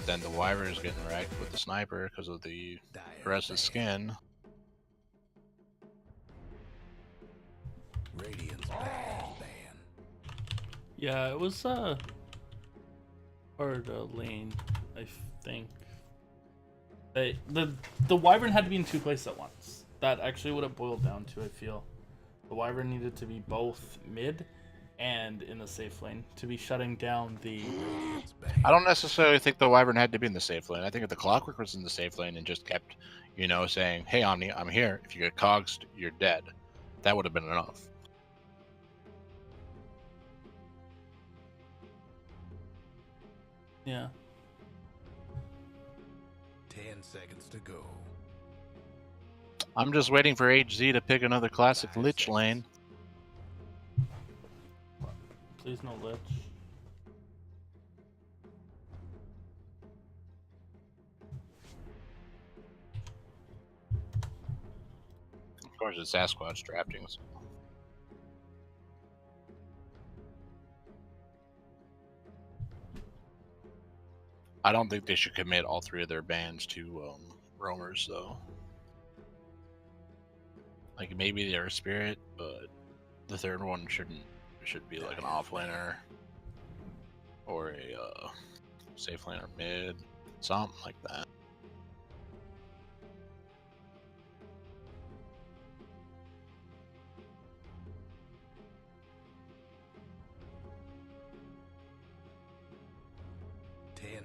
then the Wyvern is getting wrecked with the sniper because of the rest of the skin. Radiant's ban. Yeah, it was hard lane, I think. The Wyvern had to be in two places at once. That actually would have boiled down to, I feel. The Wyvern needed to be both mid and in the safe lane to be shutting down the... I don't necessarily think the Wyvern had to be in the safe lane. I think if the Clockwork was in the safe lane and just kept, you know, saying, hey, Omni, I'm here. If you get cogs, you're dead. That would have been enough. Yeah. 10 seconds to go. I'm just waiting for HZ to pick another classic Lich lane. Please no Lich. Of course, it's Sasquatch drafting. So. I don't think they should commit all three of their bans to roamers, though. Like, maybe they're a spirit, but the third one should be like an offlaner or a safe laner mid, something like that.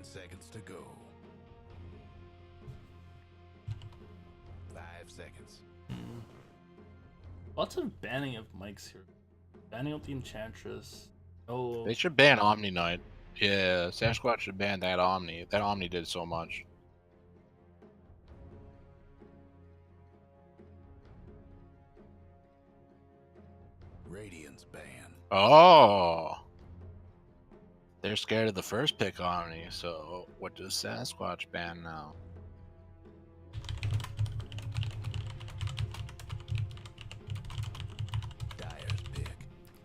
Seconds to go. 5 seconds. Lots of banning of mics here. Banning out the Enchantress. Oh, They should ban Omni Knight. Yeah, Sasquatch should ban that Omni. That Omni did so much. Radiant's ban. Oh! They're scared of the first pick Omni, so what does Sasquatch ban now? Dire's pick.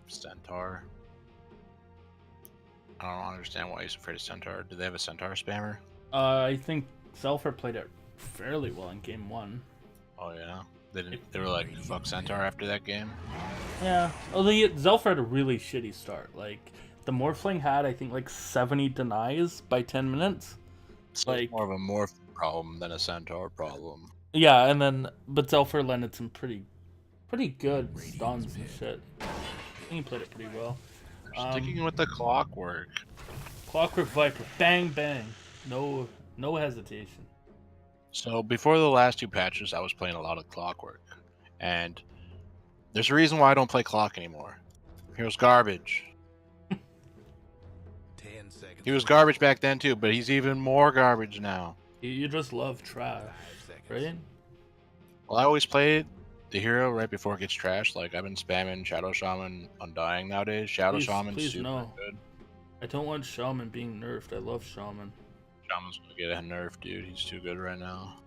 Centaur. I don't understand why he's afraid of Centaur. Do they have a Centaur spammer? I think Zelfer played it fairly well in game 1. Oh yeah? They were like, fuck Centaur after that game? Yeah. Oh, Zelfer had a really shitty start. Like, the Morphling had, I think, like 70 denies by 10 minutes. So like, it's more of a Morph problem than a Centaur problem. Yeah, and then, but Zelfer landed some pretty good stuns and shit. I think he played it pretty well. Sticking with the Clockwork. Clockwork Viper, bang bang, no hesitation. So before the last two patches, I was playing a lot of Clockwork, and there's a reason why I don't play Clock anymore. He was garbage. 10 seconds. He was garbage back then too, but he's even more garbage now. You just love trash, right? Well, I always play the hero right before it gets trashed. Like, I've been spamming Shadow Shaman Undying nowadays. Shaman's super good. I don't want Shaman being nerfed. I love Shaman. Shaman's gonna get a nerf, dude. He's too good right now.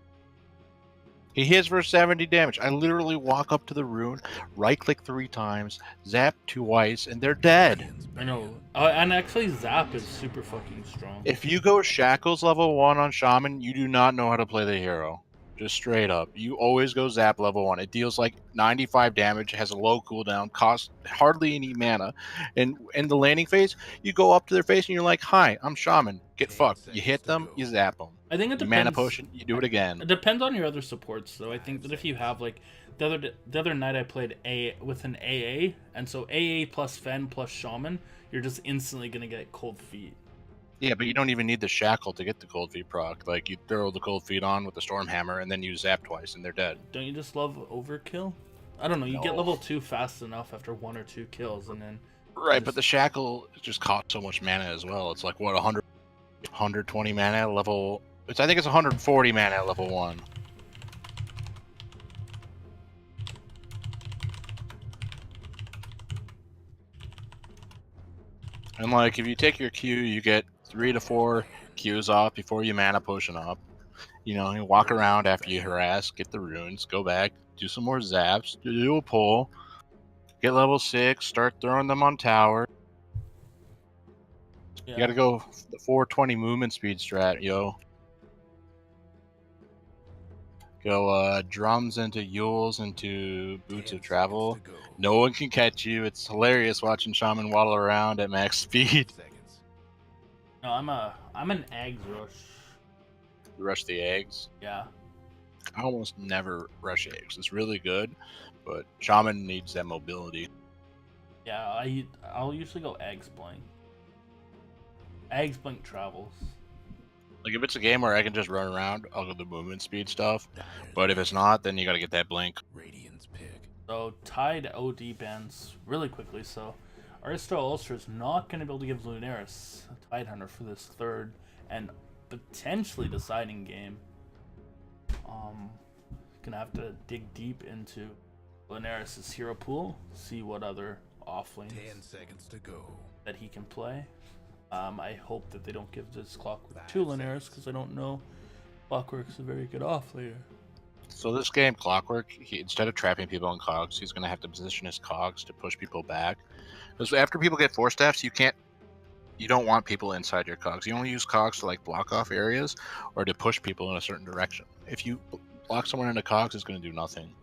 He hits for 70 damage. I literally walk up to the rune, right-click 3 times, zap twice, and they're dead. I know. And actually, Zap is super fucking strong. If you go Shackles level 1 on Shaman, you do not know how to play the hero. Just straight up. You always go Zap level 1. It deals like 95 damage, has a low cooldown, costs hardly any mana. And in the landing phase, you go up to their face and you're like, hi, I'm Shaman. Get fucked. You hit them, you zap them. I think it depends. You mana potion, you do it again. It depends on your other supports, though. I think that if you have, like, the other night I played with an AA, and so AA plus Fen plus Shaman, you're just instantly going to get cold feet. Yeah, but you don't even need the shackle to get the cold feet proc. Like, you throw the cold feet on with the storm hammer, and then you zap twice, and they're dead. Don't you just love overkill? I don't know. You get level 2 fast enough after 1 or 2 kills, and then... Right, but the shackle just costs so much mana as well. It's like, what, 120 mana at level... I think it's 140 mana at level 1. And, like, if you take your Q, you get 3 to 4 Qs off before you mana potion up. You know, you walk around after you harass, get the runes, go back, do some more zaps, do a pull, get level 6, start throwing them on tower. You gotta go the 420 movement speed strat, yo. Go drums into Yules into Boots 10 of Travel. seconds to go. No one can catch you. It's hilarious watching Shaman waddle around at max speed. 5 seconds. No, I'm an eggs rush. Rush the eggs. Yeah. I almost never rush eggs. It's really good, but Shaman needs that mobility. Yeah, I'll usually go eggs blink. Eggs blink travels. Like if it's a game where I can just run around, I'll go the movement speed stuff. Dyer's But if it's not, then you gotta get that blink. Radiant's pick. So Tide OD bans really quickly, so RD2L Ulster is not going to be able to give Lunaris a Tide Hunter for this third and potentially deciding game. Gonna have to dig deep into Lunaris' hero pool, see what other offlanes 10 seconds to go. that he can play. I hope that they don't give this Clockwork to Lunaris because I don't know Clockwork's a very good offlaner. So this game, Clockwork, instead of trapping people on cogs, he's gonna have to position his cogs to push people back. Because after people get force staffs, you don't want people inside your cogs. You only use cogs to like block off areas or to push people in a certain direction. If you block someone into cogs, it's gonna do nothing.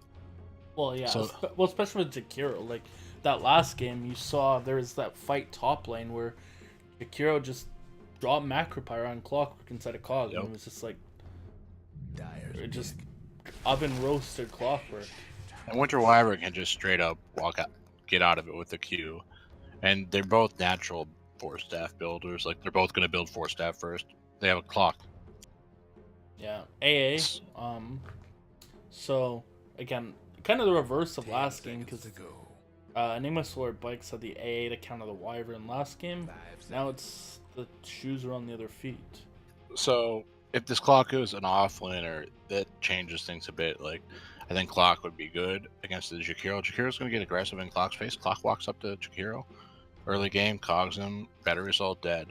Well, yeah. So- Well, especially with Jakiro. Like, that last game, you saw there was that fight top lane where Jakiro just dropped Macropyre on Clockwork inside a cog. Yep. And it was just like, Dyer's it just pick. oven roasted Clockwork. And Winter Wyvern can just straight up get out of it with the Q. And they're both natural force staff builders. Like they're both gonna build force staff first. They have a clock. Yeah. AA. So, again, kind of the reverse of 10 last game seconds because to go. Nameless Lord Bikes had the AA to counter the Wyvern last game. 5 Now seconds. it's the shoes are on the other feet. So if this clock is an offlaner, that changes things a bit. Like I think clock would be good against the Jakiro. Jakiro's gonna get aggressive in clock's face. Clock walks up to Jakiro. Early game, cogs him, better result, dead.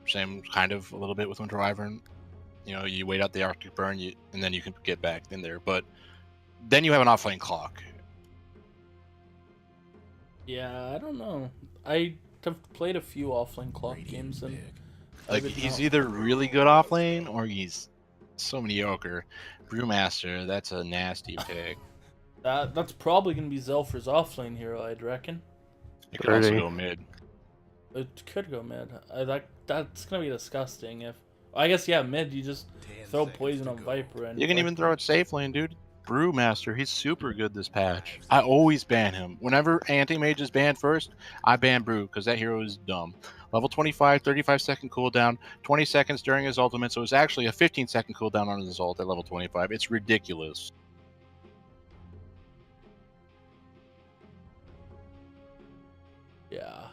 Same kind of a little bit with Winter Wyvern. You know, you wait out the Arctic Burn, and then you can get back in there. But then you have an offlane clock. Yeah, I don't know. I have played a few offlane clock Radiant's games and pick. I Like would he's not- either really good offlane or he's so mediocre. Brewmaster, that's a nasty pick. that's probably gonna be Zelfer's offlane hero, I'd reckon. It could also Pretty. go mid. It could go mid. That's gonna be disgusting. If I guess yeah, mid you just 10 throw seconds poison to on go. Viper and You can even throw it safe lane, dude. Brewmaster, he's super good this patch. I always ban him. Whenever anti-mage is banned first, I ban Brew because that hero is dumb. Level 25, 35-second cooldown, 20 seconds during his ultimate, so it's actually a 15-second cooldown on his ult at level 25. It's ridiculous. yeah.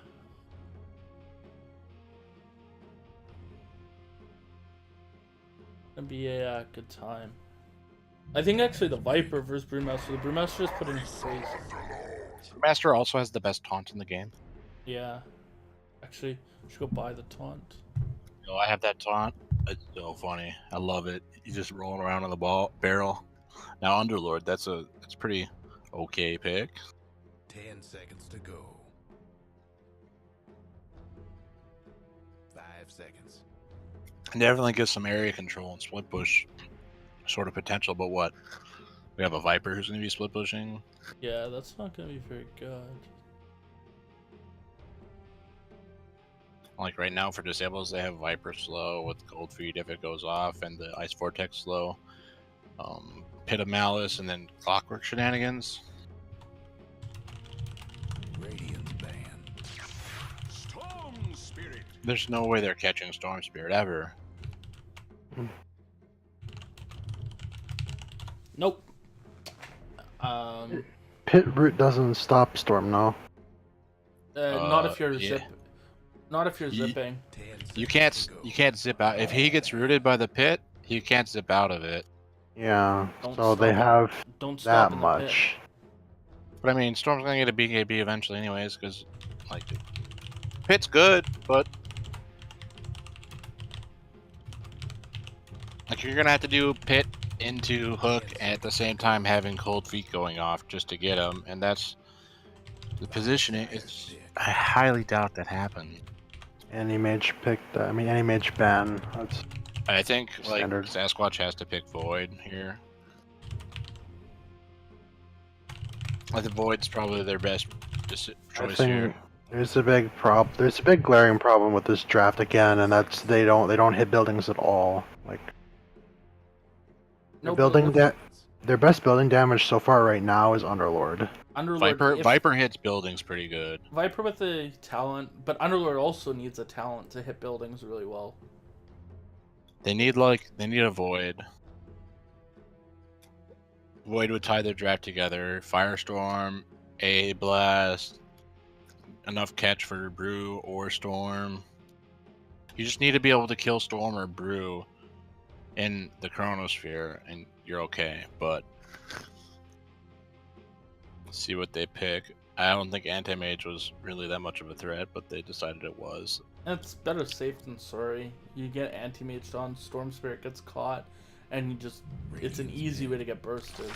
Gonna be a good time. I think actually the Viper versus Brewmaster. The Brewmaster is putting crazy. Brewmaster also has the best taunt in the game. Yeah. Actually, I should go buy the taunt. You know, I have that taunt. It's so funny. I love it. He's just rolling around on the barrel. Now Underlord, that's pretty okay pick. 10 seconds to go. 5 seconds. Definitely gives some area control and split push sort of potential, but what? We have a Viper who's going to be split pushing. Yeah, that's not gonna be very good. Like right now for disables, they have Viper slow with Cold Feet if it goes off, and the Ice Vortex slow. Pit of Malice, and then Clockwork shenanigans. Radiant's banned. Storm Spirit. There's no way they're catching Storm Spirit ever. Nope. Pit root doesn't stop storm, no. Not if you're yeah. Not if you're Ye- zipping. 10 You seconds to go. can't zip out. If he gets rooted by the pit, he can't zip out of it. Yeah, Don't so they stop have Don't stop that in the pit. much. But I mean, Storm's gonna get a BKB eventually, anyways, because like pit's good, but like you're gonna have to do pit into hook at the same time having Cold Feet going off just to get him, and that's the positioning. I highly doubt that happens. Anti-mage picked. Anti-mage ban. That's I think like standard. Sasquatch has to pick Void here. I think Void's probably their best I choice think here. there's a big There's a big glaring problem with this draft again, and that's they don't hit buildings at all. Like No building buildings. their best building damage so far right now is Underlord. Underlord. Viper hits buildings pretty good. Viper with a talent, but Underlord also needs a talent to hit buildings really well. They need a Void. Void would tie their draft together. Firestorm, a Blast, enough catch for Brew or Storm. You just need to be able to kill Storm or Brew in the Chronosphere, and you're okay. But let's see what they pick. I don't think Anti-Mage was really that much of a threat, but they decided it was. It's better safe than sorry. You get anti-maged on, Storm Spirit gets caught, and it's an easy way to get bursted.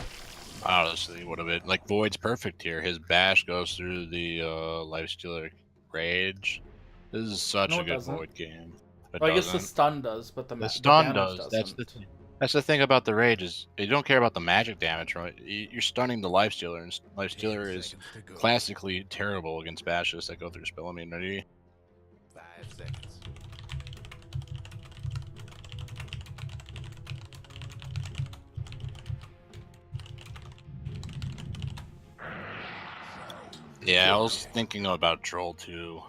Honestly, would have been like Void's perfect here. His bash goes through the Lifestealer Rage. This is such No, a it good doesn't. Void game. It Well, I guess the doesn't. stun does, but the The stun damage does. doesn't. That's the thing about the Rage is you don't care about the magic damage, right? You're stunning the Lifestealer, and 10 Lifestealer is seconds to go. classically terrible against bashes that go through spell immunity. 5 seconds. Yeah, I was thinking about Troll too.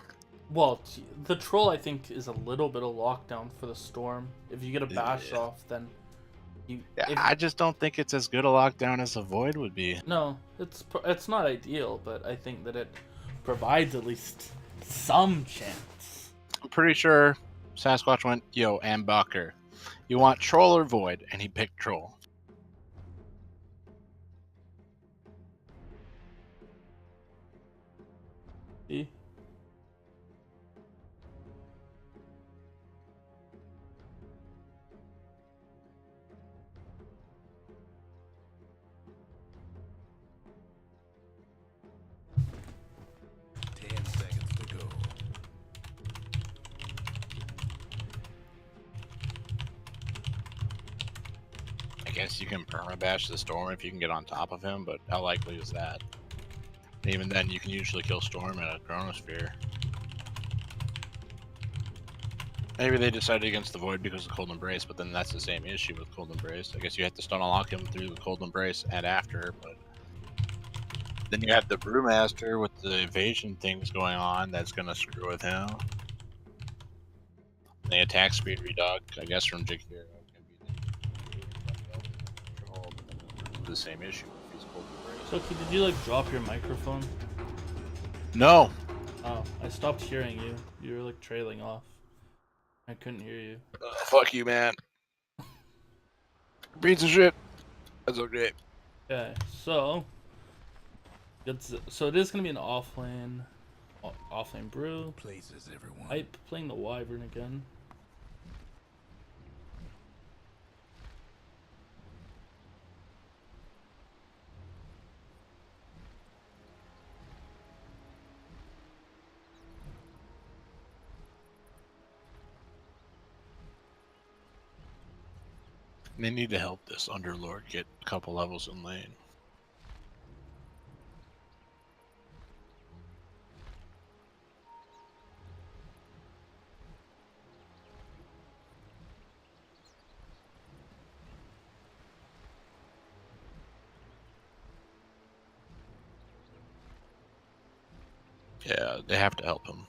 Well, the troll I think is a little bit of lockdown for the Storm. If you get a bash Yeah. off, then you. Yeah, If, I just don't think it's as good a lockdown as a Void would be. no, it's not ideal, but I think that it provides at least some chance. I'm pretty sure Sasquatch went, yo, Ambucker, you want Troll or Void? And he picked Troll. See? To go. I guess you can permabash the Storm if you can get on top of him, but how likely is that? And even then, you can usually kill Storm in a Chronosphere. Maybe they decided against the Void because of Cold Embrace, but then that's the same issue with Cold Embrace. I guess you have to stun unlock him through the Cold Embrace and after, but then you have the Brewmaster with the evasion things going on that's gonna screw with him. The attack speed reduct, I guess, from Jakiro can be the same issue if he's Cold Embrace. So, did you like drop your microphone? No, Oh, I stopped hearing you. You were like trailing off. I couldn't hear you. fuck you, man. Piece of shit. That's okay. Okay, so so it is gonna be an offlane brew. Places, everyone. Hype playing the Wyvern again. They need to help this Underlord get a couple levels in lane. Yeah, they have to help him.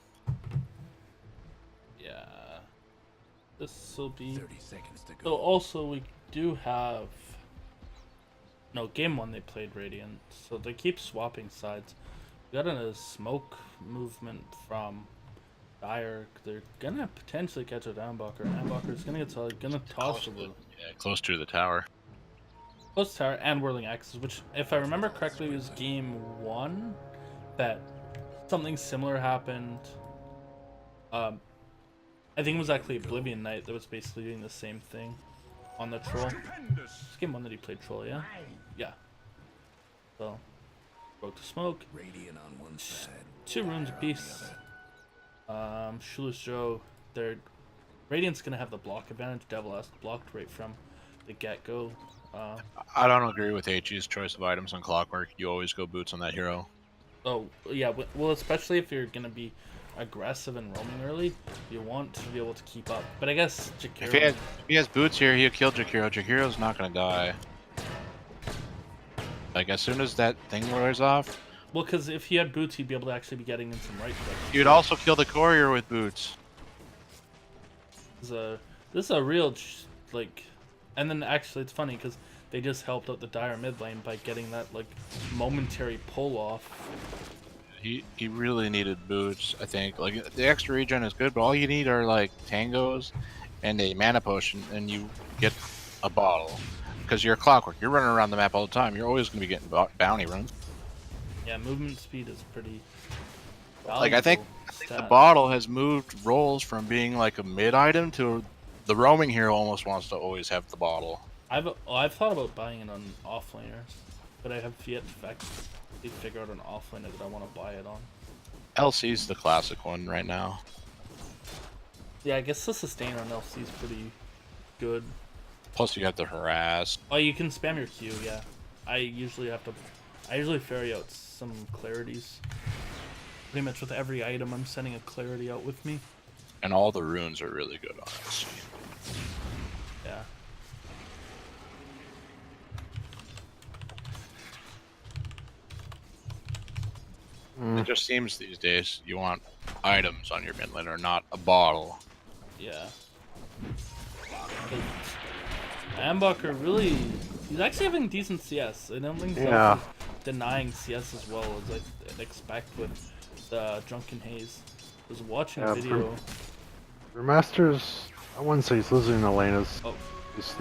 Yeah. This will be 30 seconds to so go. also we do have no game 1 they played Radiant, so they keep swapping sides. We got a smoke movement from Dire. They're gonna potentially catch a Ambucker. Ambucker's gonna toss a little. Yeah, close to the tower. Close tower and Whirling Axes, which, if I remember correctly, was game 1 that something similar happened. I think it was actually Oblivion Knight that was basically doing the same thing on the troll. It's game 1 that he played troll, yeah? Yeah. So, broke the smoke. Radiant on one side. 2 runes apiece. Shoeless Joe, their Radiant's gonna have the block advantage. Devil has blocked right from the get-go. I don't agree with HG's choice of items on Clockwork. You always go boots on that hero. Oh yeah, well especially if you're gonna be aggressive and roaming early, you want to be able to keep up. But I guess If Jakiro. he has boots here, he'll kill Jakiro. Jakiro's not gonna die. Like as soon as that thing wears off, Well, because if he had boots, he'd be able to actually be getting in some right clicks. you'd also kill the courier with boots. This is a real like, and then actually it's funny because they just helped out the dire mid lane by getting that like momentary pull off. He really needed boots. I think like the extra regen is good, but all you need are like tangos and a mana potion, and you get a bottle. Because you're a Clockwork, you're running around the map all the time. You're always going to be getting bounty runs. Yeah, movement speed is pretty. Like I think the stat. bottle has moved roles from being like a mid item to the roaming hero almost wants to always have the bottle. I've thought about buying it on offlaners, but I have yet to figure out an offlaner that I want to buy it on. LC's the classic one right now. Yeah, I guess the sustain on LC is pretty good. Plus you have to harass. Oh, you can spam your Q. Yeah, I usually ferry out some clarities. Pretty much with every item, I'm sending a clarity out with me. And all the runes are really good on LC. Yeah. It just seems these days you want items on your mid laner, not a bottle. Yeah. Ambacher really, he's actually having decent CS. I don't think he's Yeah. denying CS as well as I'd expect with the Drunken Haze. I was watching a Yeah, video. Brewmaster's, I wouldn't say he's losing the lane. Oh.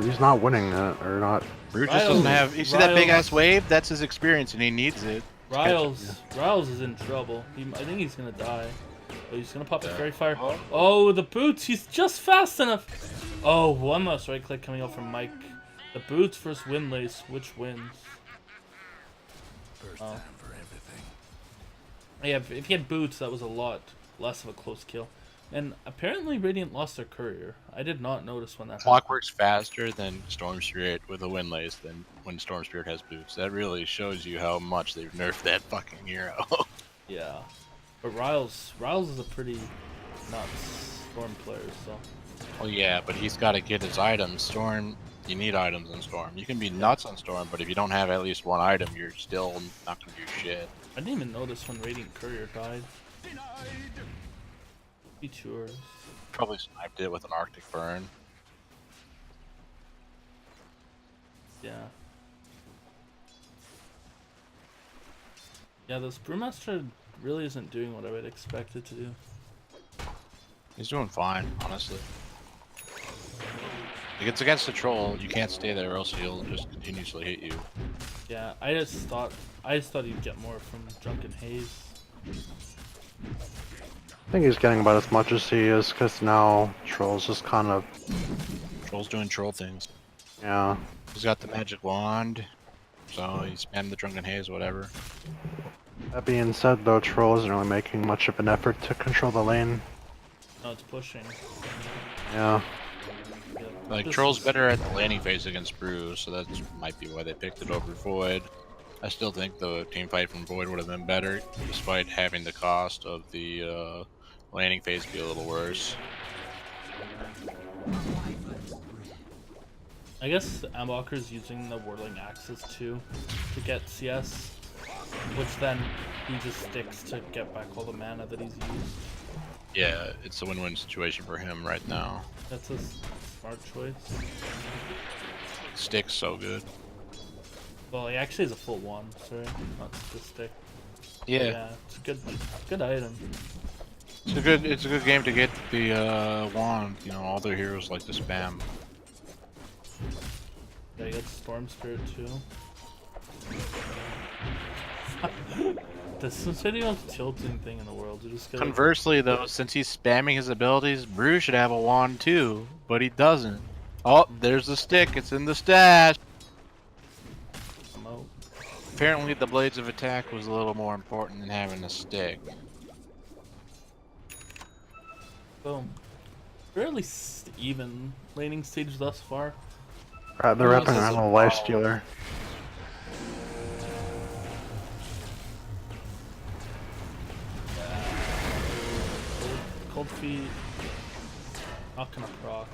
He's not winning it, or not. Brew just doesn't have. You see that big ass wave? That's his experience, and he needs it. Riles is in trouble. I think he's gonna die. Oh, he's gonna pop his fairy fire. Oh, the boots! He's just fast enough. Oh, one last right click coming out from Mike. The boots versus Windlace. Which wins? First time for everything. Yeah, if he had boots, that was a lot less of a close kill. And apparently Radiant lost their courier. I did not notice when that happened. Clockwork's faster than Storm Spirit with a Windlace than when Storm Spirit has boots. That really shows you how much they've nerfed that fucking hero. Yeah. But Riles is a pretty nuts Storm player, so. Well, yeah, but he's got to get his items. Storm, you need items in Storm. You can be nuts on Storm, but if you don't have at least one item, you're still not going to do shit. I didn't even notice when Radiant Courier died. Detours. Probably sniped it with an Arctic Burn. Yeah. Yeah, this Brewmaster really isn't doing what I would expect it to do. He's doing fine, honestly. If it's against the troll, you can't stay there or else he'll just continuously hit you. Yeah, I just thought he'd get more from Drunken Haze. I think he's getting about as much as he is, because now Troll's just kind of, Troll's doing troll things. yeah. He's got the magic wand, so he's spammed the Drunken Haze, whatever. That being said, though, Troll isn't really making much of an effort to control the lane. No, it's pushing. Yeah. Yeah, Like, this Troll's is- better at the landing phase against Brew, so that might be why they picked it over Void. I still think the team fight from Void would have been better, despite having the cost of the landing phase be a little worse. I guess Ambacher's using the Whirling Axes too to get CS, which then he just sticks to get back all the mana that he's used. Yeah, it's a win-win situation for him right now. That's a smart choice. Stick's so good. Well, he actually has a full one, sorry, not just a stick. Yeah, It's a good item. it's a good game to get the wand. You know, all their heroes like to spam. Yeah, you got Storm Spirit too. This is the most tilting thing in the world. You just gotta... Conversely, though, since he's spamming his abilities, Brew should have a wand too, but he doesn't. Oh, there's the stick. It's in the stash. come out. Apparently, the Blades of Attack was a little more important than having a stick. Boom. Fairly even laning stage thus far. They're Almost wrapping as around a a life bottle. stealer. Cold feet. Not gonna proc.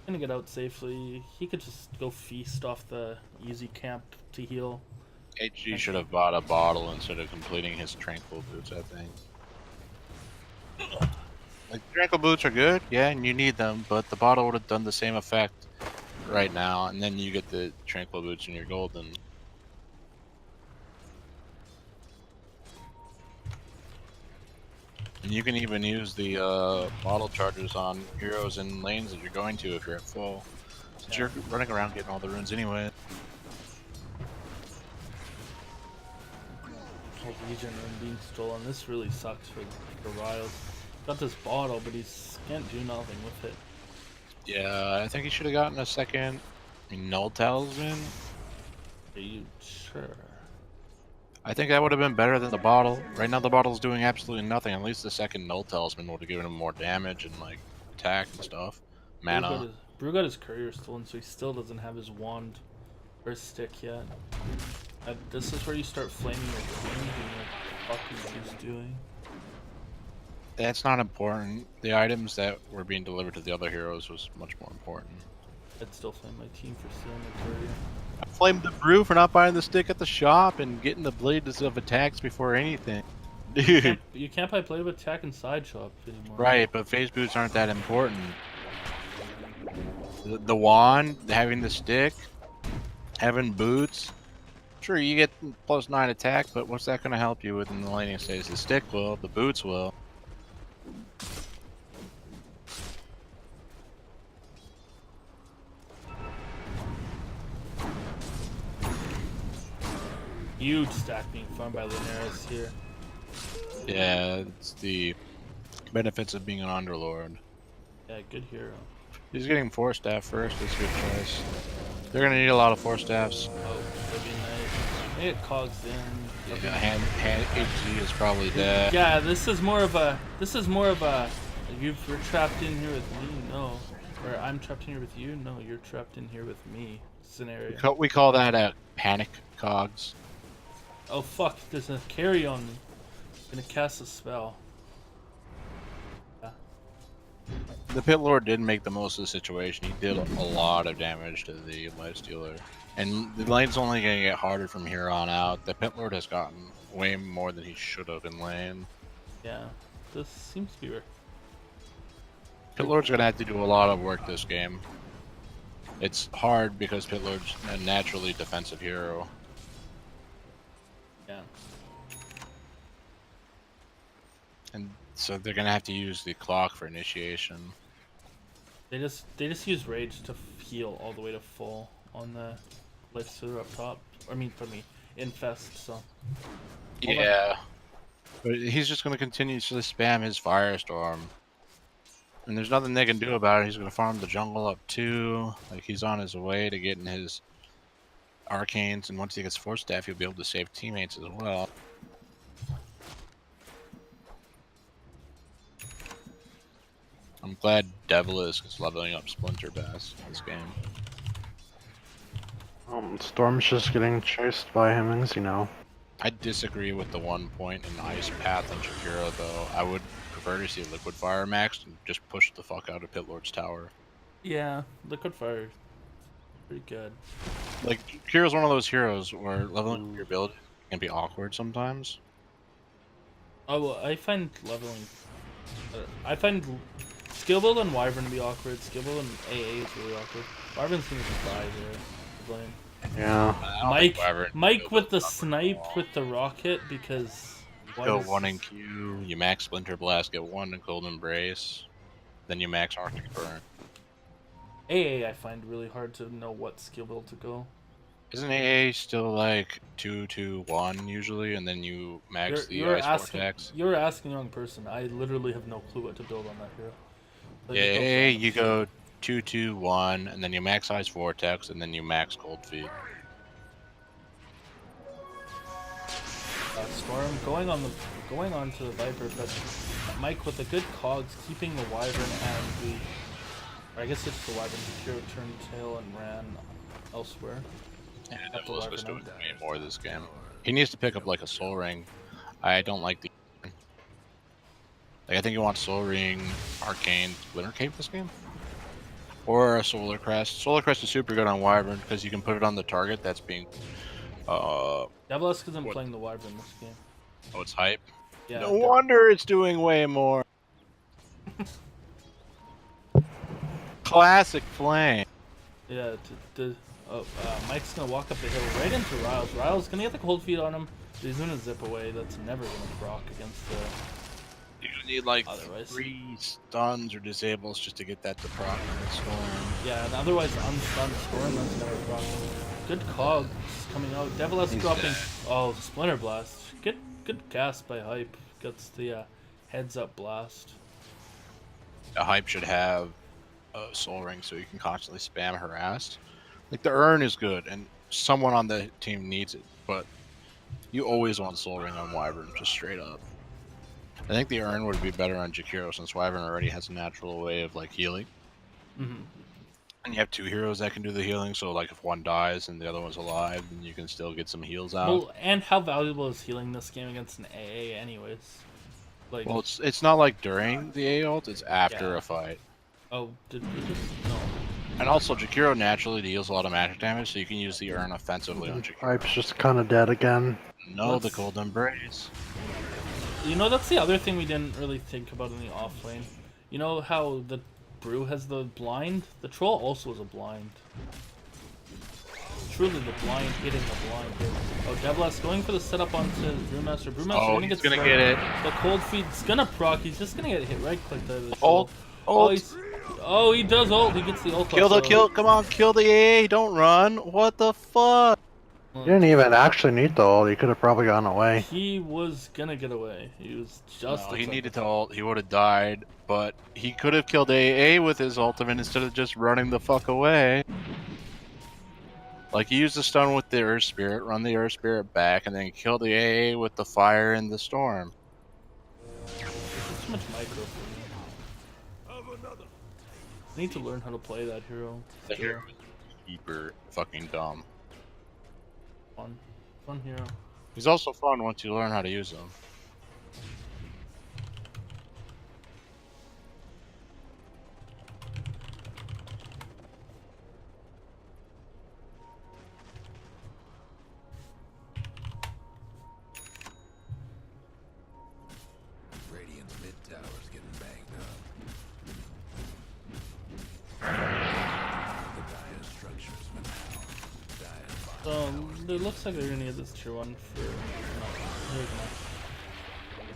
Gonna get out safely. He could just go feast off the easy camp to heal. HG should have bought a bottle instead of completing his tranquil boots, I think. Like, tranquil boots are good, yeah, and you need them, but the bottle would have done the same effect right now, and then you get the tranquil boots and you're golden. And you can even use the bottle chargers on heroes and lanes that you're going to if you're at full. Since you're running around getting all the runes anyway. Oh, Legion rune being stolen. This really sucks for Riles. Got this bottle, but he can't do nothing with it. Yeah, I think he should have gotten a second null talisman. Are you sure? I think that would have been better than the bottle. Right now the bottle's doing absolutely nothing. At least the second null talisman would have given him more damage and like attack and stuff. Mana. Brew got his courier stolen, so he still doesn't have his wand or his stick yet. This is where you start flaming your queen, being like, what the fuck is he doing? That's not important. The items that were being delivered to the other heroes was much more important. I'd still flame my team for stealing the courier. I flamed the brew for not buying the stick at the shop and getting the blades of attacks before anything. Dude. You can't buy blade of attack in side shop anymore. Right, but phase boots aren't that important. The wand, having the stick, having boots. Sure, you get +9 attack, but what's that going to help you with in the laning stage? The stick will, the boots will. Huge stack being farmed by Linares here. Yeah, it's the benefits of being an underlord. Yeah, good hero. He's getting 4 staff first, that's a good choice. They're going to need a lot of 4 staffs. Oh, that'd be nice. They get cogs in. Yeah, hand HG is probably dead. Yeah, this is more of a you're trapped in here with me, no. Or I'm trapped in here with you, no, you're trapped in here with me scenario. We call that a panic cogs. Oh fuck, there's a carry on me. I'm gonna cast a spell. Yeah. The Pit Lord did make the most of the situation. He did a lot of damage to the Lifestealer. And the lane's only going to get harder from here on out. The Pit Lord has gotten way more than he should have in lane. Yeah, this seems to be where. Pit Lord's going to have to do a lot of work this game. It's hard because Pit Lord's a naturally defensive hero. Yeah. And so they're going to have to use the clock for initiation. They just use rage to heal all the way to full on the Lifestealer up top. I mean, pardon me, infest. So. Yeah. But he's just going to continue to spam his Firestorm. And there's nothing they can do about it. He's going to farm the jungle up too. Like, he's on his way to getting his Arcanes, and once he gets 4 staff, he'll be able to save teammates as well. I'm glad Devilisk is leveling up Splinter Bass in this game. Storm's just getting chased by him, as you know. I disagree with the 1 point in Ice Path and Shakira, though. I would prefer to see Liquid Fire maxed and just push the fuck out of Pit Lord's tower. Yeah, Liquid Fire, pretty good. Like, Shakira's one of those heroes where leveling up your build can be awkward sometimes. Oh, well, I find skill build on Wyvern to be awkward. Skill build on AA is really awkward. Wyvern seems to die here. To blame. Yeah. Mike with the snipe with the rocket because. Go 1 in Q, you max Splinter Blast, get 1 in Cold Embrace, then you max Arctic Burn. AA I find really hard to know what skill build to go. Isn't AA still like 2-2-1 usually, and then you max the Ice Vortex? You're asking the wrong person. I literally have no clue what to build on that hero. Like, Yeah, AA you go 2-2-1, and then you max Ice Vortex, and then you max Cold Feet. Storm going on to the Viper, but Mike with the good cogs, keeping the Wyvern and the... Or I guess it's the Wyvern. Hero turned tail and ran elsewhere. Yeah, Got the Devil is Wyvern doing out. way more this game. He needs to pick up like a Soul Ring. I don't like the... Like, I think he wants Soul Ring, Arcane, Splinter Cape this game? Or a Solar Crest. Solar Crest is super good on Wyvern because you can put it on the target that's being... Devilisk isn't What? playing the Wyvern this game. Oh, it's hype? Yeah. No wonder it's doing way more. Classic Flame. Yeah, Mike's gonna walk up the hill right into Riles. Riles gonna get the cold feet on him. But he's gonna zip away. That's never gonna proc against the... You need like Otherwise. 3 stuns or disables just to get that to proc on the Storm. Yeah, and otherwise unstunned Storm, that's never proc. Good cogs coming out. Devilisk dropping... dead. Oh, Splinter Blast. Good cast by Hype. Gets the heads up blast. A hype should have a Soul Ring so you can constantly spam harassed. Like the Urn is good and someone on the team needs it, but you always want Soul Ring on Wyvern, just straight up. I think the Urn would be better on Jakiro since Wyvern already has a natural way of like healing. Mm-hmm. And you have 2 heroes that can do the healing, so like if one dies and the other one's alive, then you can still get some heals out. Well, and how valuable is healing this game against an AA anyways? Like, Well, it's not like during the A ult, it's after Yeah. a fight. oh, did we just... No. And also, Jakiro naturally deals a lot of magic damage, so you can use the Urn offensively on Jakiro. Hype's just kind of dead again. No, the Let's- Cold Embrace. You know, that's the other thing we didn't really think about in the off lane. You know how the Brew has the blind? The Troll also has a blind. Truly the blind hitting the blind here. Oh, Devilisk going for the setup onto Brewmaster. Brewmaster Oh, gonna he's get gonna stunned. get it. The cold feet's gonna proc. He's just gonna get hit right click there. The Ult. Troll. Ult. Oh, he does ult. He gets the ult. Kill the kill. Come on, kill the AA. Don't run. What the fuck? You didn't even actually need the ult. You could have probably gone away. He was gonna get away. He was just. No, he a needed second. to ult. He would have died, but he could have killed AA with his ultimate instead of just running the fuck away. Like, he used the stun with the Earth Spirit, run the Earth Spirit back, and then kill the AA with the fire and the storm. It's too much micro for me. I need to learn how to play that hero. The hero is super fucking dumb. Fun hero. He's also fun once you learn how to use him. Radiant's mid tower's getting banged up. The dire structures for now. Dire It looks like they're gonna get this tier 1 for... No, here's my...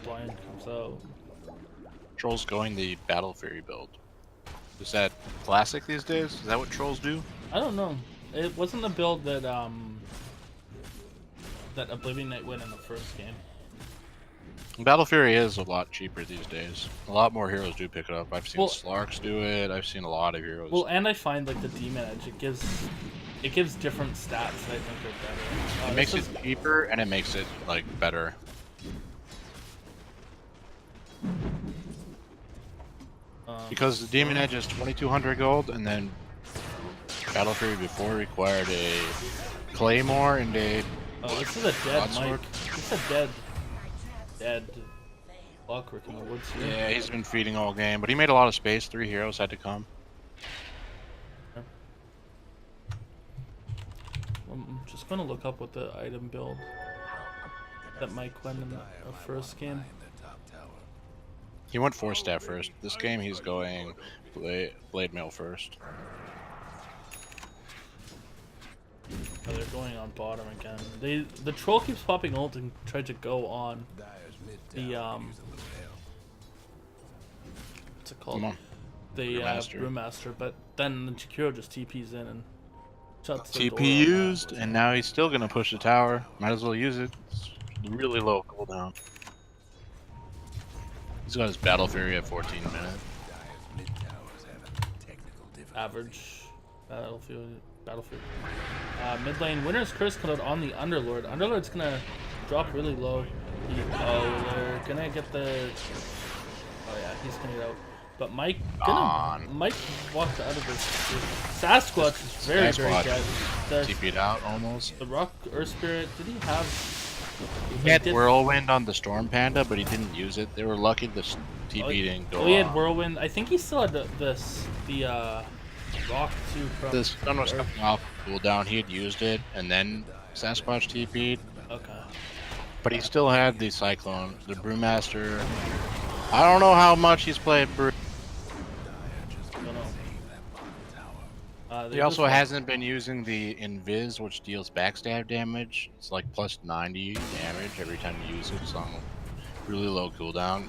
Blind comes out. Trolls going the Battle Fury build. Is that classic these days? Is that what trolls do? I don't know. It wasn't the build that, that Oblivion Knight went in the first game. Battle Fury is a lot cheaper these days. A lot more heroes do pick it up. I've seen Well- Slarks do it. I've seen a lot of heroes. Well, and I find, like, the Demon Edge, it gives different stats that I think are better. it makes this it cheaper and it makes it like better. Because the Demon Edge is 2,200 gold, and then Battle Fury before required a Claymore and a... Oh, this is a dead Broadsword? Mike. This is a dead Clockwork in the woods here. Yeah, he's been feeding all game, but he made a lot of space. 3 heroes had to come. I'm just gonna look up what the item build that Mike went in the first game. behind the top tower. He went 4-staff first. This game he's going Blade Mail first. Oh, they're going on bottom again. The troll keeps popping ult and tried to go on Dire's mid the tower could use a little help. what's it called? Come on. The Brewmaster. Brewmaster, but then the Jakiro just TPs in and shuts the door TP on that. used, and now he's still gonna push the tower. Might as well use it. It's really low cooldown. He's got his Battle Fury at 14 minutes. Dire's mid tower's having technical difficulties. Average battlefield. Mid lane, Winter's Curse cut out on the Underlord. Underlord's gonna drop really low. They're gonna get the he's gonna get out. But Mike On. Mike walked out of this. Sasquatch is very Sasquatch good. The, TP'd out almost. the Rock Earth Spirit, did he have? He had Whirlwind on the Storm Panda, but he didn't use it. They were lucky the TP didn't go Oh, he had off. Whirlwind. I think he still had the Rock too from. The stun was coming off cooldown. He had used it, and then Sasquatch TP'd. Okay. But he still had the Cyclone, the Brewmaster. I don't know how much he's played Brew. Don't know. He also hasn't been using the Invis, which deals backstab damage. It's like plus 90 damage every time you use it, so really low cooldown.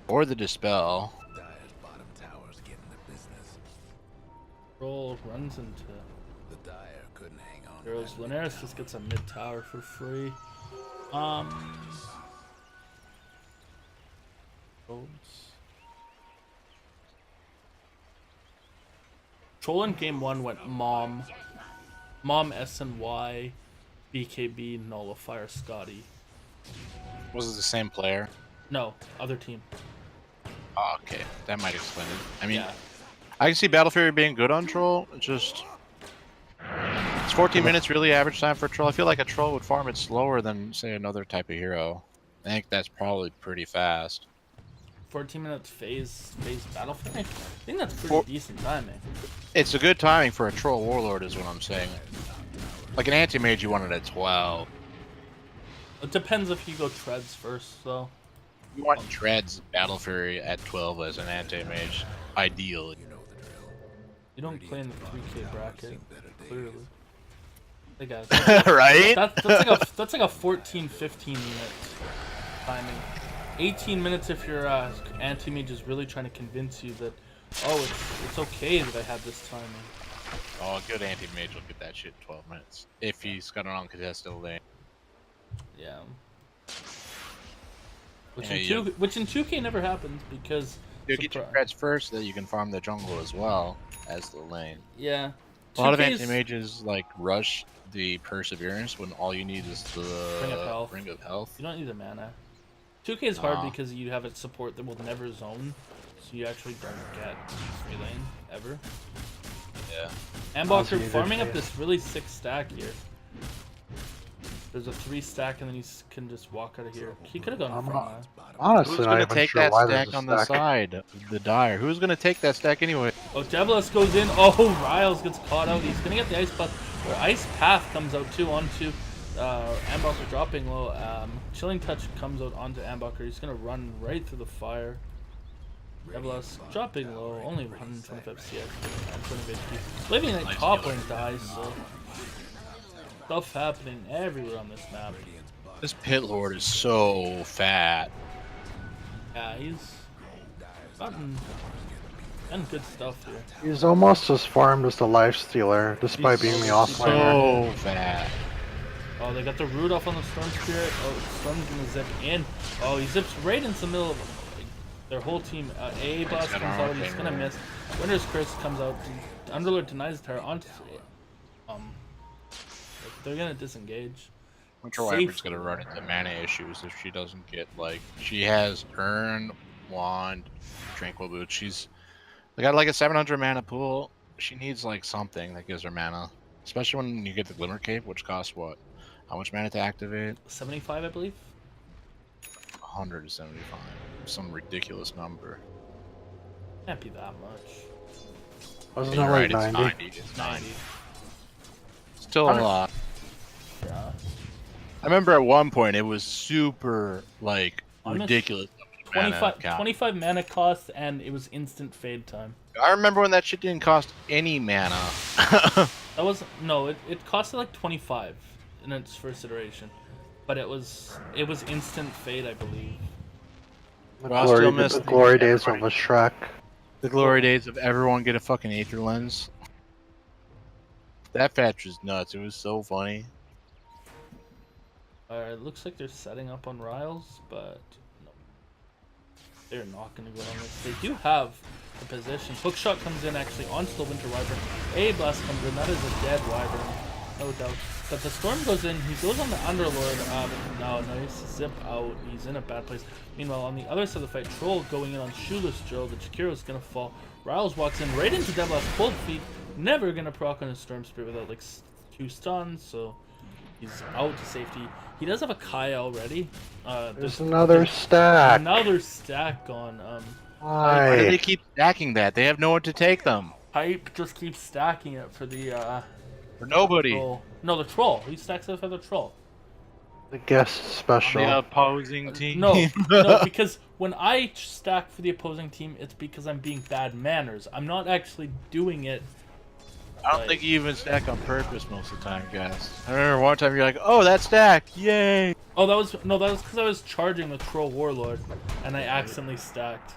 Or the Dispel. Dyer's bottom tower's getting the business. Roll runs into. The Dyer couldn't hang on. Heroes. Linares just gets a mid tower for free. Troll in game 1 went Mom, SNY, BKB, Nullifier, Scotty. Was it the same player? No, other team. Oh, okay, that might explain it. I mean, Yeah. I can see Battle Fury being good on Troll. It's just it's 14 minutes really average time for a Troll. I feel like a Troll would farm it slower than say another type of hero. I think that's probably pretty fast. 14 minutes phase battle Fury. I think that's pretty decent timing. It's a good timing for a Troll Warlord, is what I'm saying. Like an anti-mage, you want it at 12. It depends if you go treads first, though. You want Treads Battle Fury at 12 as an anti-mage, ideally. You know the drill. You don't play in the 3K bracket, clearly. Hey guys, Right? that's like a 14-15 minute timing. 18 minutes if your anti-mage is really trying to convince you that, oh, it's okay that I had this timing. Oh, a good anti-mage will get that shit in 12 minutes. If he's got it on contested lane. Yeah. Yeah, Which in 2K never happens because. You get your Treads first, so that you can farm the jungle as well as the lane. Yeah. A lot of 2K's anti-mages like rush the Perseverance when all you need is the Ring of Health. You don't need the mana. 2K is hard because you have a support that will never zone, so you actually don't get free lane ever. Yeah. Ambocker farming up this really sick stack here. There's a 3 stack and then you can just walk out of here. He could have gone from that. Honestly, Who's not gonna even take sure that why there's stack a on the side of the Dire? Who's gonna take that stack anyway? Oh, Devilas goes in. Oh, Riles gets caught out. He's gonna get the ice path. Or ice path comes out too onto Ambocker dropping low. Chilling touch comes out onto Ambocker. He's gonna run right through the fire. Devilas dropping low, only 125 CS and 20 HP. Living at top lane dies, so stuff happening everywhere on this map. This Pit Lord is so fat. Yeah, he's gotten good stuff here. He's almost as farmed as the Lifestealer, despite being the offlaner. So fat. Oh, they got the Rudolph on the Storm Spirit. Oh, Storm's gonna zip in. Oh, he zips right into the middle of their whole team. A boss comes out. He's gonna miss. Winter's Curse comes out. Underlord denies the tower. Onto they're gonna disengage. Winter Wyvern's gonna run into mana issues if she doesn't get like she has Urn, Wand, Tranquil Boot. She's got like a 700 mana pool. She needs like something that gives her mana, especially when you get the Glimmer Cape, which costs what? How much mana to activate? 75, I believe. 175. Some ridiculous number. Can't be that much. Wasn't You're that right, like it's 90? 90. It's 90. Still How a much- lot. Yeah. I remember at one point it was super like ridiculous. 25 mana cost, and it was instant fade time. I remember when that shit didn't cost any mana. That was no, it costed like 25 in its first iteration, but it was instant fade, I believe. Well, I still miss The glory days of a Shrek. the glory days of everyone get a fucking Aether Lens. That patch was nuts. It was so funny. It looks like they're setting up on Riles, but no, they're not going to go on this. They do have the position. Hookshot comes in actually onto the Winter Wyvern. A Blast comes in. That is a dead Wyvern. No doubt. But the storm goes in. He goes on the Underlord. No, nice zip out. He's in a bad place. Meanwhile, on the other side of the fight, Troll going in on Shoeless Joe. The Jakiro's gonna fall. Riles walks in right into Devil's cold feet. Never gonna proc on his Storm Spirit without like 2 stuns, so he's out to safety. He does have a Kaya already. There's another stack. Another stack gone. Why do Why? they keep stacking that? They have no one to take them. Hype just keeps stacking it for the For nobody. troll. No, the troll. He stacks it for the troll. The guest special. The opposing team. No, no, because when I stack for the opposing team, it's because I'm being bad manners. I'm not actually doing it. I don't think you even stack on purpose most of the time, guys. I remember one time you're like, "Oh, that stack, yay!" Oh, that was because I was charging the troll warlord, and I accidentally stacked.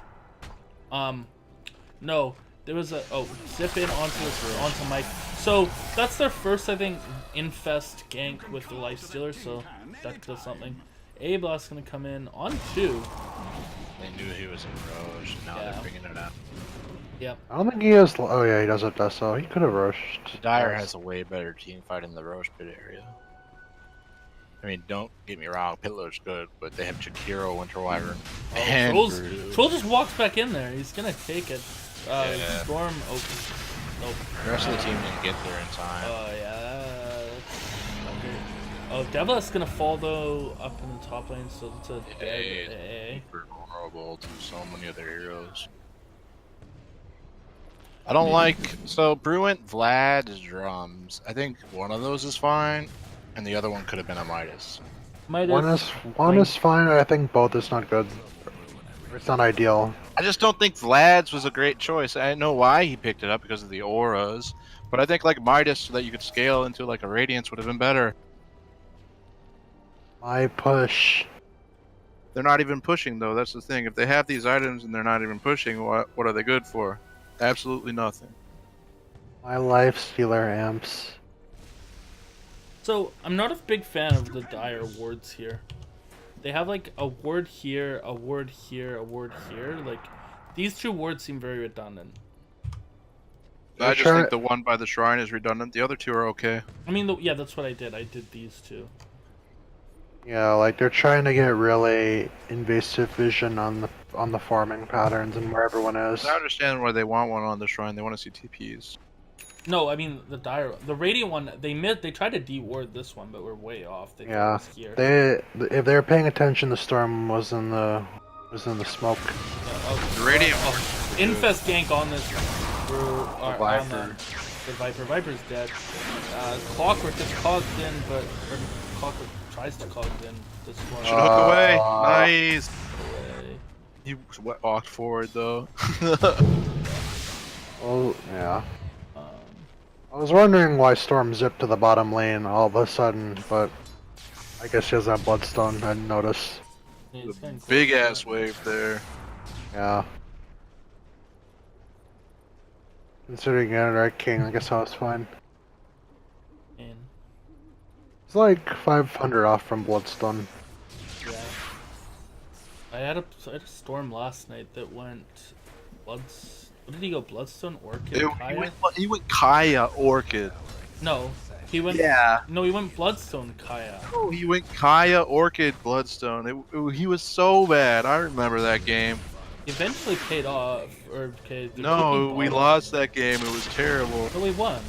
No, there was a zip in onto Mike. So that's their first, I think, infest gank with the lifestealer. So that does something. A Blast gonna come in on 2. They knew he was in Roche. Now Yeah. they're bringing it out. Yep. I don't think he has. Oh yeah, he does have Deso. He could have rushed. Dire has a way better team fight in the Roche pit area. I mean, don't get me wrong, Pitler's good, but they have Jakiro, Winter Wyvern, and Brood. Troll just walks back in there. He's gonna take it. Yeah. Storm. Oh, nope. The rest of the team didn't get there in time. Oh yeah. That's not great. Oh, Devil's gonna fall though up in the top lane, so it's a dead AA. Super vulnerable to so many of their heroes. I don't like Bruint, Vlad's drums. I think one of those is fine, and the other one could have been a Midas. One is fine. I think both is not good. It's not ideal. I just don't think Vlad's was a great choice. I know why he picked it up because of the auras, but I think like Midas, so that you could scale into like a Radiance, would have been better. My push. They're not even pushing though. That's the thing. If they have these items and they're not even pushing, what are they good for? Absolutely nothing. My life stealer amps. So I'm not a big fan of the Dire wards here. They have like a ward here, a ward here, a ward here. Like these 2 wards seem very redundant. I just think the one by the shrine is redundant. The other 2 are okay. I mean, yeah, that's what I did. I did these 2. Yeah, like they're trying to get really invasive vision on the farming patterns and where everyone is. I understand why they want one on the shrine. They want to see TPs. No, I mean the Radiant one. They tried to de-ward this one, but we're way off. They Yeah, here. if they're paying attention, the storm was in the smoke. The Radiant Infest gank on this. Viper. The Viper's dead. Clockwork gets cogged in, but Clockwork tries to cog in. This one. should hook away. Nice. Away. You walked forward though. Oh yeah. I was wondering why Storm zipped to the bottom lane all of a sudden, but I guess she has that Bloodstone. I didn't notice. Yeah, he's getting close Big to ass that. wave there. Yeah. Considering it, right, King, I guess I was fine. And, It's like 500 off from Bloodstone. yeah. I had a storm last night that went What did he go? Bloodstone, Orchid, Kaya? He went Kaya Orchid. No, he went. Yeah. No, he went Bloodstone, Kaya. Oh, he went Kaya Orchid Bloodstone. He was so bad. I remember that game. He eventually paid off, or okay. No, we lost that game. It was terrible. But we won.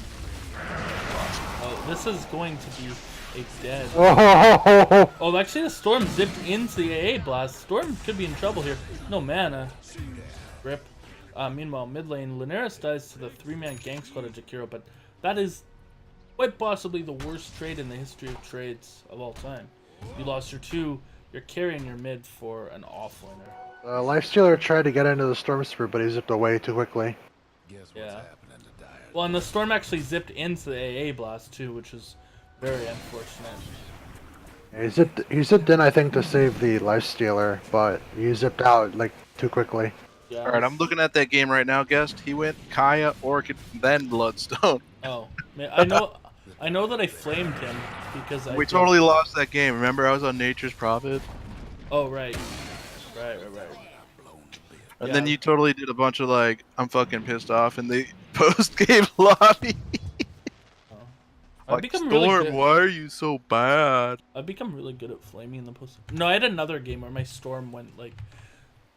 Oh, this is going to be a dead. Oh, Oh, actually, the Storm zipped into the AA blast. Storm could be in trouble here. No mana. Rip. Meanwhile, mid lane, Linares dies to the 3-man gank squad of Jakiro, but that is quite possibly the worst trade in the history of trades of all time. You lost your 2, you're carrying your mid for an offlaner. Lifestealer tried to get into the Storm Spirit, but he zipped away too quickly. Guess what's Yeah. happening to Dire? Well, and the Storm actually zipped into the AA blast too, which is very unfortunate. Yeah, he zipped in, I think, to save the Lifestealer, but he zipped out like too quickly. Yeah. All right, I'm looking at that game right now, guest. He went Kaya Orchid, then Bloodstone. Oh, man, I know that I flamed him because We totally lost that game. Remember, I was on Nature's Prophet, Oh, right. Right. and Yeah. then you totally did a bunch of like, I'm fucking pissed off in the post-game lobby. I've become really good. why are you so bad? I've become really good at flaming in the post. No, I had another game where my storm went like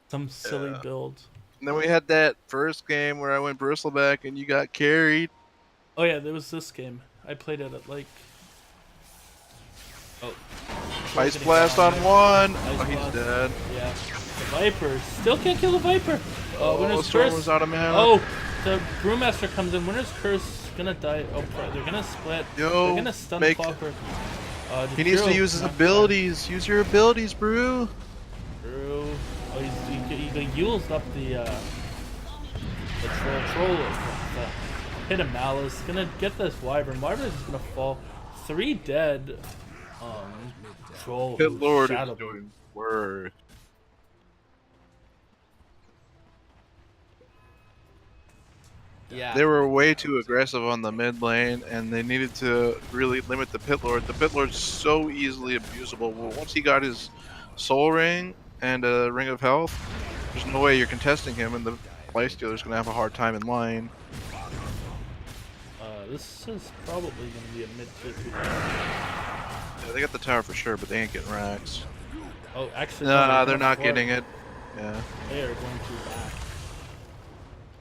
some silly build. And then we had that first game where I went bristleback and you got carried. Oh yeah, there was this game. I played it at like. Oh. Ice Getting blast down. on one. Ice Oh, he's blast. dead. Yeah. The Viper still can't kill the Viper. Winner's Storm Curse. was out of mana. Oh, the Brewmaster comes in. Winner's Curse gonna die. Oh, they're gonna split. Yo, They're gonna stun make- Clockwork. He needs to use his abilities. Use your abilities, Brew. Drew. Oh, he used up the troll. The Pit of Malice. Gonna get this Wyvern. Wyvern is gonna fall. 3 dead. Troll. Pit who's Lord Shadow is doing work. Yeah. They were way too aggressive on the mid lane, and they needed to really limit the Pit Lord. The Pit Lord's so easily abusable. Well, once he got his Soul Ring and a Ring of Health, there's no way you're contesting him, and the Lifestealer's going to have a hard time in line. This is probably gonna be a mid tier 2. Yeah, they got the tower for sure, but they ain't getting racks. Oh, actually, Nah, they're not getting it. Yeah. They are going to back.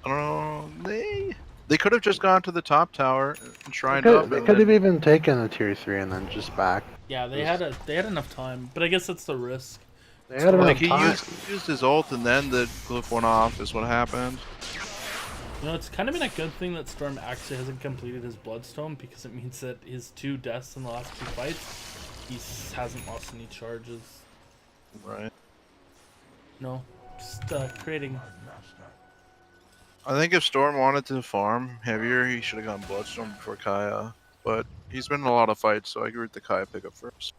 I don't know. They could have just gone to the top tower and shined up. They could have even taken the tier 3 and then just back. Yeah, they had enough time, but I guess that's the risk. They had Like enough time. he used his ult and then the glyph went off. Is what happened. You know, it's kind of been a good thing that Storm actually hasn't completed his Bloodstone, because it means that his 2 deaths in the last 2 fights, he hasn't lost any charges. Right. No, just creating. I think if Storm wanted to farm heavier, he should have gone Bloodstorm before Kaya. But he's been in a lot of fights, so I agree with the Kaya pickup first.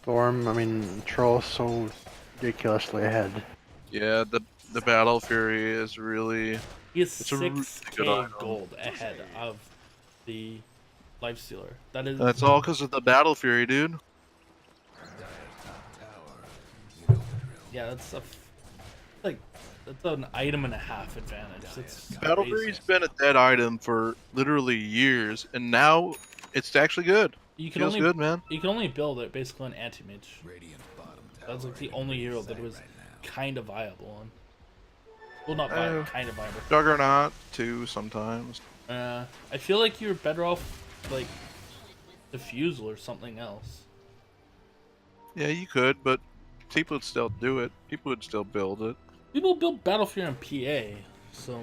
Storm, I mean, Troll's so ridiculously ahead. Yeah, the Battle Fury is really. He is It's a really good 6k item. gold ahead of the Lifestealer. That is. That's all because of the Battle Fury, dude. Yeah, that's that's an item and a half advantage. It's Battle crazy. Fury's been a dead item for literally years, and now it's actually good. You can Feels only good, man. You can only build it basically on anti-mage. Radiant bottom tower That's like the only is hero that it was right now. kind of viable on. Well, not viable, kind of viable. Juggernaut too sometimes. I feel like you're better off like Diffusal or something else. Yeah, you could, but people would still do it. People would still build it. People build Battlefield in PA, so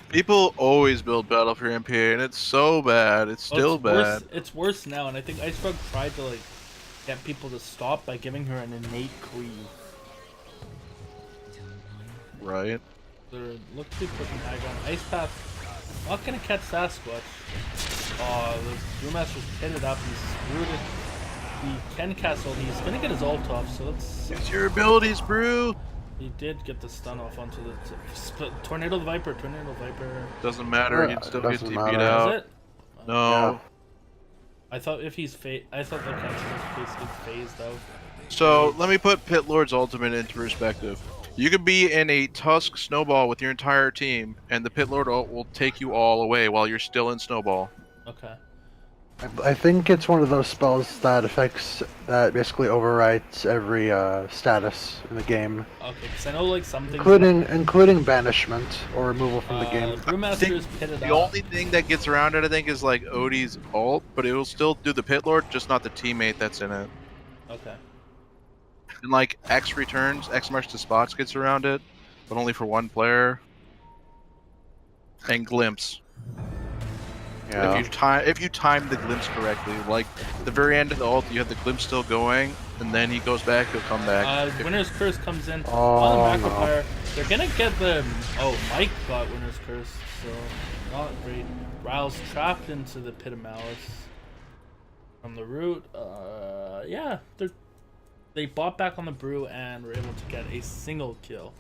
People always build Battle Fury MPA, and it's so bad. It's still bad. Worse, it's worse now, and I think Iceberg tried to like get people to stop by giving her an innate cleave. Right? They're look to be putting high ground. Ice Path not gonna catch Sasquatch. Oh, the Brewmaster's pitted up. He's screwed it. He can cast ult. He's gonna get his ult off, so that's. Use your abilities, Brew. He did get the stun off onto the Tornado the Viper. Tornado Viper. Doesn't matter. He'd It still get doesn't TP'd matter. Is out. it? No. Yeah. I thought if he's I thought the catch was basically phased out. So let me put Pit Lord's ultimate into perspective. You could be in a Tusk Snowball with your entire team, and the Pit Lord ult will take you all away while you're still in Snowball. Okay. I think it's one of those spells that basically overwrites every status in the game, Okay, because I know like some things. including banishment or removal from the game. Brewmaster is pitted The out. only thing that gets around it, I think, is like Odie's ult, but it will still do the Pit Lord, just not the teammate that's in it. Okay. And like X returns, X marks the spots gets around it, but only for one player. And Glimpse. Yeah. If you time the glimpse correctly, like the very end of the ult, you have the glimpse still going, and then he goes back, he'll come back. Winner's Curse comes in Oh, on the no. Macro They're gonna get the. Oh, Mike got Winner's Curse, so not great. Rile's trapped into the Pit of Malice from the root. Yeah, they bought back on the brew and were able to get a single kill.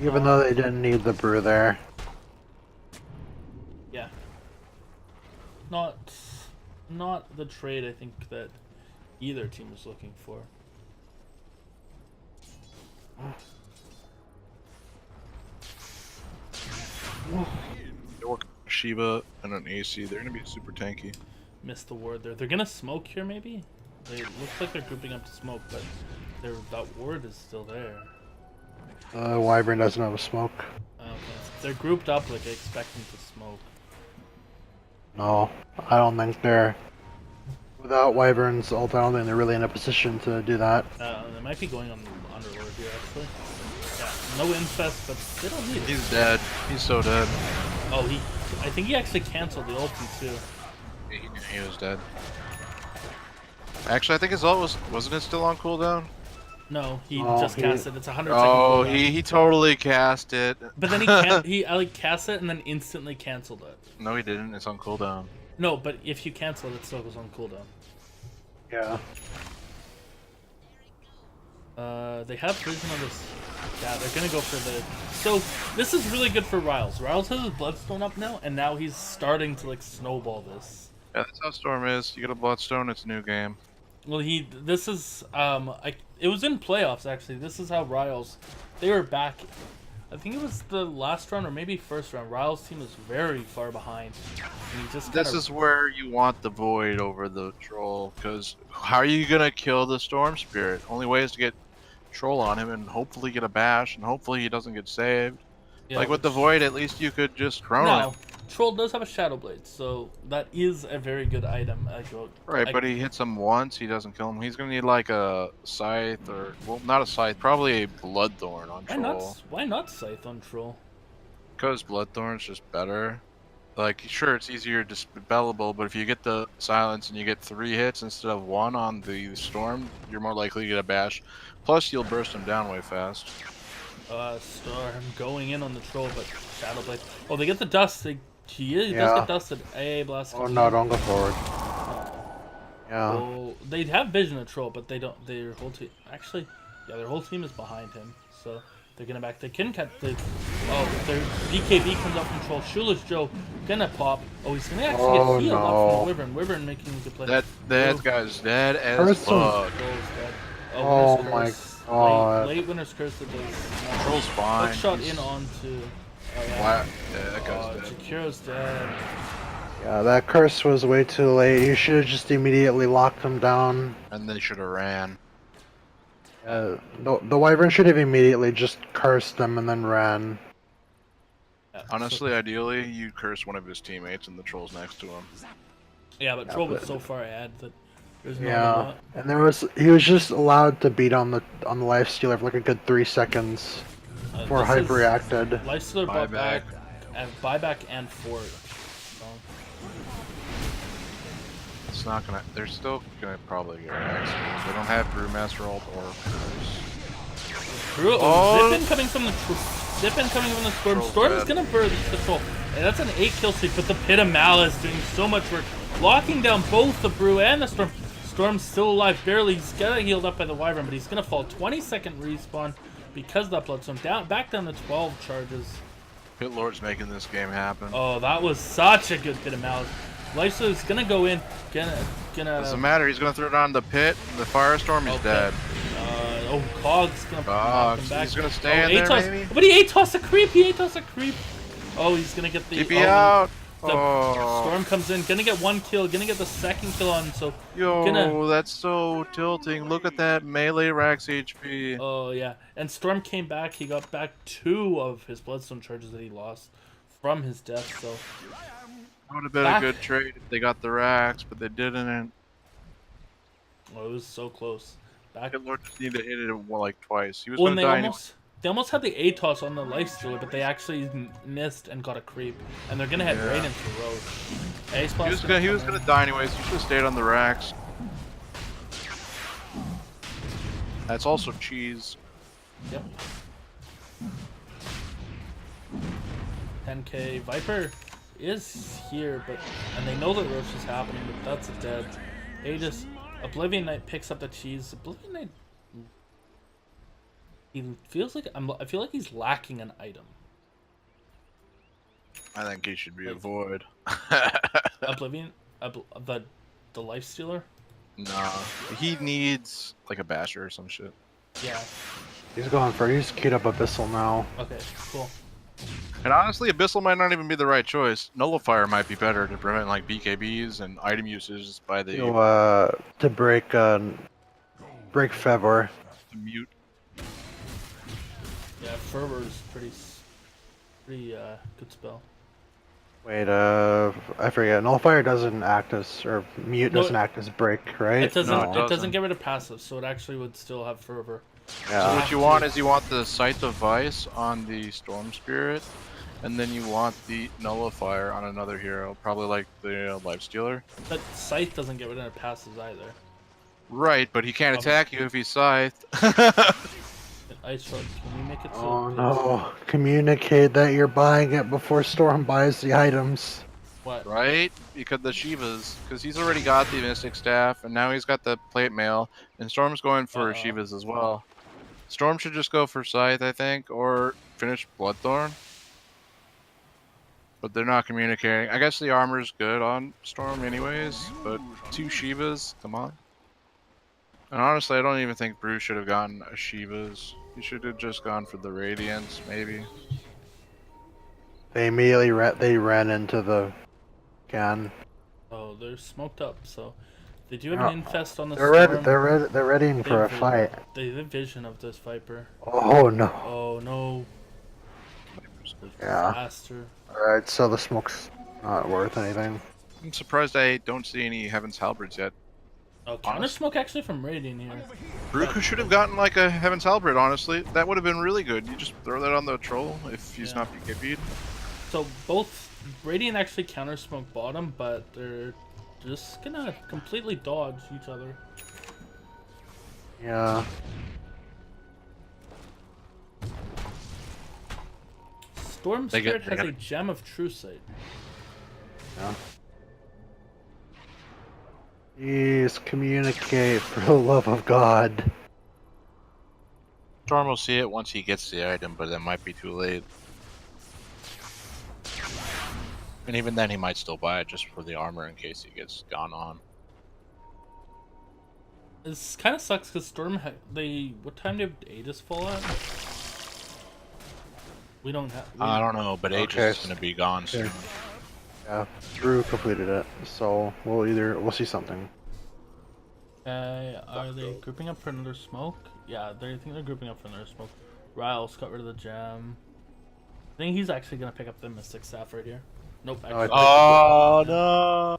Even though they didn't need the brew there. Yeah. Not the trade I think that either team was looking for. They work Shiva and an AC. They're gonna be super tanky. missed the ward there. They're gonna smoke here, maybe? It looks like they're grouping up to smoke, but that ward is still there. Wyvern doesn't have a smoke. Okay. They're grouped up like I expect them to smoke. No, I don't think they're... Without Wyvern's ult, I don't think they're really in a position to do that. They might be going on Underlord here, actually. Yeah, no infest, but they don't need it. He's dead. He's so dead. Oh, I think he actually canceled the ulti, too. He was dead. Actually, I think his ult wasn't it still on cooldown? No, he just cast it. It's 100 seconds. Oh, cooldown. he totally cast it. But then he like cast it and then instantly canceled it. No, he didn't. It's on cooldown. No, but if you cancel it, it still goes on cooldown. Yeah. They have vision on this. Yeah, they're gonna go for the. So this is really good for Riles. Riles has his Bloodstone up now, and now he's starting to like snowball this. Yeah, that's how Storm is. You get a Bloodstone, it's a new game. Well, this is it was in playoffs actually. This is how Riles, they were back. I think it was the last round or maybe first round. Riles' team was very far behind. And he just This is where you want the Void over the Troll, because how are you gonna kill the Storm Spirit? Only way is to get Troll on him and hopefully get a bash, and hopefully he doesn't get saved. yeah, Like with the Void, at least you could just chrono No, him. Troll does have a Shadow Blade, so that is a very good item. Right, but he hits him once, he doesn't kill him. He's gonna need like a Scythe, or, well, not a Scythe, probably a Bloodthorn on Troll. Why not Scythe on Troll? Because Bloodthorn's just better. Like, sure, it's easier dispellable, but if you get the Silence and you get 3 hits instead of 1 on the Storm, you're more likely to get a bash. Plus, you'll burst him down way fast. Storm going in on the Troll, but Shadow Blade. Oh, they get the dust. He does Yeah. get dusted. A blast. Oh no, don't go forward. Yeah. Oh, they have vision of Troll, but they don't. Their whole team, actually, yeah, their whole team is behind him. So they're gonna back. They can cut the. Oh, their BKB comes up from Troll. Shoeless Joe gonna pop. Oh, he's gonna actually get healed up from Wyvern. Wyvern making a good play. That guy's dead as Person. fuck. Troll's dead. Oh Winner's my Curse. God. Late Winner's Curse that does. Troll's fine. Hook shot He's- in onto. Oh, yeah. Why- Yeah, that guy's dead. Jakiro's dead. Yeah, that curse was way too late. You should have just immediately locked him down. And they should have ran. The Wyvern should have immediately just cursed them and then ran. Yeah, Honestly, ideally, you curse one of his teammates and the Troll's next to him. yeah, but Troll was so far ahead that there's no Yeah, and he was just allowed to beat on the lifestealer for like a good 3 seconds before this is- hyper reacted. Lifestealer bought back, Buyback. and buyback and fort. So, It's not gonna. They're still gonna probably get Rex. They don't have Brewmaster ult or curse. oh, Zip incoming from the Zip incoming from the Storm. Troll's Storm is dead. gonna burn the Troll, and that's an 8 kill streak. But the Pit of Malice doing so much work, locking down both the Brew and the Storm. Storm's still alive, barely. He's getting healed up by the Wyvern, but he's gonna fall. 20-second respawn because of that Bloodstone. Back down to 12 charges. Pit Lord's making this game happen. Oh, that was such a good Pit of Malice. Lifestealer's gonna go in, gonna. Doesn't matter. He's gonna throw it on the Pit. The Firestorm. He's Okay. dead. Cog's gonna knock him Cogs, back. he's gonna stand there, ATOS, maybe? but he ATOS a creep. He ATOS a creep. Oh, he's gonna get the. TP out. The Oh, Storm comes in, gonna get 1 kill, gonna get the 2nd kill on. So yo, gonna- that's so tilting. Look at that melee Rax HP. oh yeah, and Storm came back. He got back 2 of his Bloodstone charges that he lost from his death. So That would have been back- a good trade if they got the Rax, but they didn't. it was so close. Back Pit Lord just needed to hit it like twice. He was when gonna they die anyway. they almost had the ATOS on the Lifestealer, but they actually missed and got a creep, and they're gonna head right into Road. Ace He was gonna die anyways. You should have stayed on the Rax. That's also cheese. Yep. 10k Viper is here, and they know that Roach is happening, but that's a dead. Aegis, Oblivion Knight picks up the cheese. Oblivion Knight, he feels like I feel like he's lacking an item. I think he should be a Like- void. Oblivion, the Lifestealer. Nah, he needs like a basher or some shit. Yeah. He's queued up Abyssal now. Okay. Cool. And honestly, Abyssal might not even be the right choice. Nullifier might be better to prevent like BKBs and item uses by To break Febor. the mute. Yeah, Fervor's pretty good spell. Wait, I forget. Nullifier doesn't act as, or mute No, doesn't act as break, right? It doesn't. No, It it doesn't doesn't. get rid of passive, so it actually would still have Fervor. So Yeah. what you want is you want the Scythe of Vice on the Storm Spirit, and then you want the Nullifier on another hero, probably like the Lifestealer. But Scythe doesn't get rid of passives either. Right, but he can't Um, attack you if he's Scythed. Ice Shard, can we make it so? Oh please? no! Communicate that you're buying it before Storm buys the items. What? Right? Because the Shivas. Because he's already got the Mystic Staff, and now he's got the Plate Mail, and Storm's going for Shivas as well. Storm should just go for Scythe, I think, or finish Bloodthorn. But they're not communicating. I guess the armor's good on Storm anyways, but 2 Shivas, come on. And honestly, I don't even think Bruce should have gotten a Shivas. He should have just gone for the Radiance, maybe. They immediately ran into the can. Oh, they're smoked up, so they do have an infest on the They're storm. they're readying for a fight. They have vision of this Viper. Oh no! Oh no. Yeah. Faster. Alright, so the smoke's not worth anything. I'm surprised I don't see any Heaven's Halberds yet. Oh, counter smoke actually from Radiant here. Brook should have gotten like a Heaven's Halberd, honestly. That would have been really good. You just throw that on the troll if he's not BKB'd. So both Radiant actually counter smoke bottom, but they're just gonna completely dodge each other. Yeah. Storm Spirit has a Gem of True Sight. Yeah. Please communicate for the love of God. Storm will see it once he gets the item, but it might be too late. And even then, he might still buy it just for the armor in case he gets gone on. This kind of sucks because Storm, what time did Aegis fall at? We don't have. I don't know, but Aegis is going to be gone soon. Yeah, Drew completed it, so we'll see something. Are they grouping up for another smoke? Yeah, I think they're grouping up for another smoke. Riles got rid of the gem. I think he's actually gonna pick up the Mystic Staff right here. Nope. Actually, Oh no!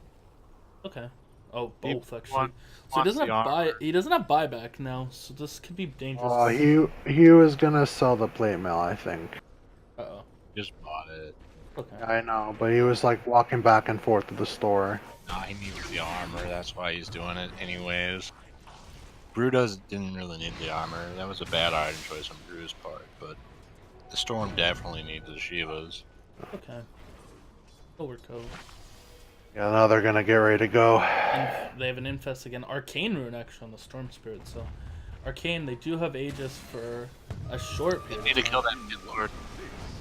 Okay. Oh, both actually. One, So he doesn't have He doesn't have buyback now, so this could be dangerous. Oh, he was gonna sell the plate mail, I think. Uh-oh. Just bought it. Okay. I know, but he was like walking back and forth to the store. Nah, he needs the armor. That's why he's doing it anyways. Brew didn't really need the armor. That was a bad item choice on Brew's part, but the Storm definitely needs the Shivas. Okay. Overcoat. Yeah, now they're gonna get ready to go. They have an infest again. Arcane rune actually on the Storm Spirit. So, Arcane, they do have Aegis for a short They period. need to kill that Pit Lord.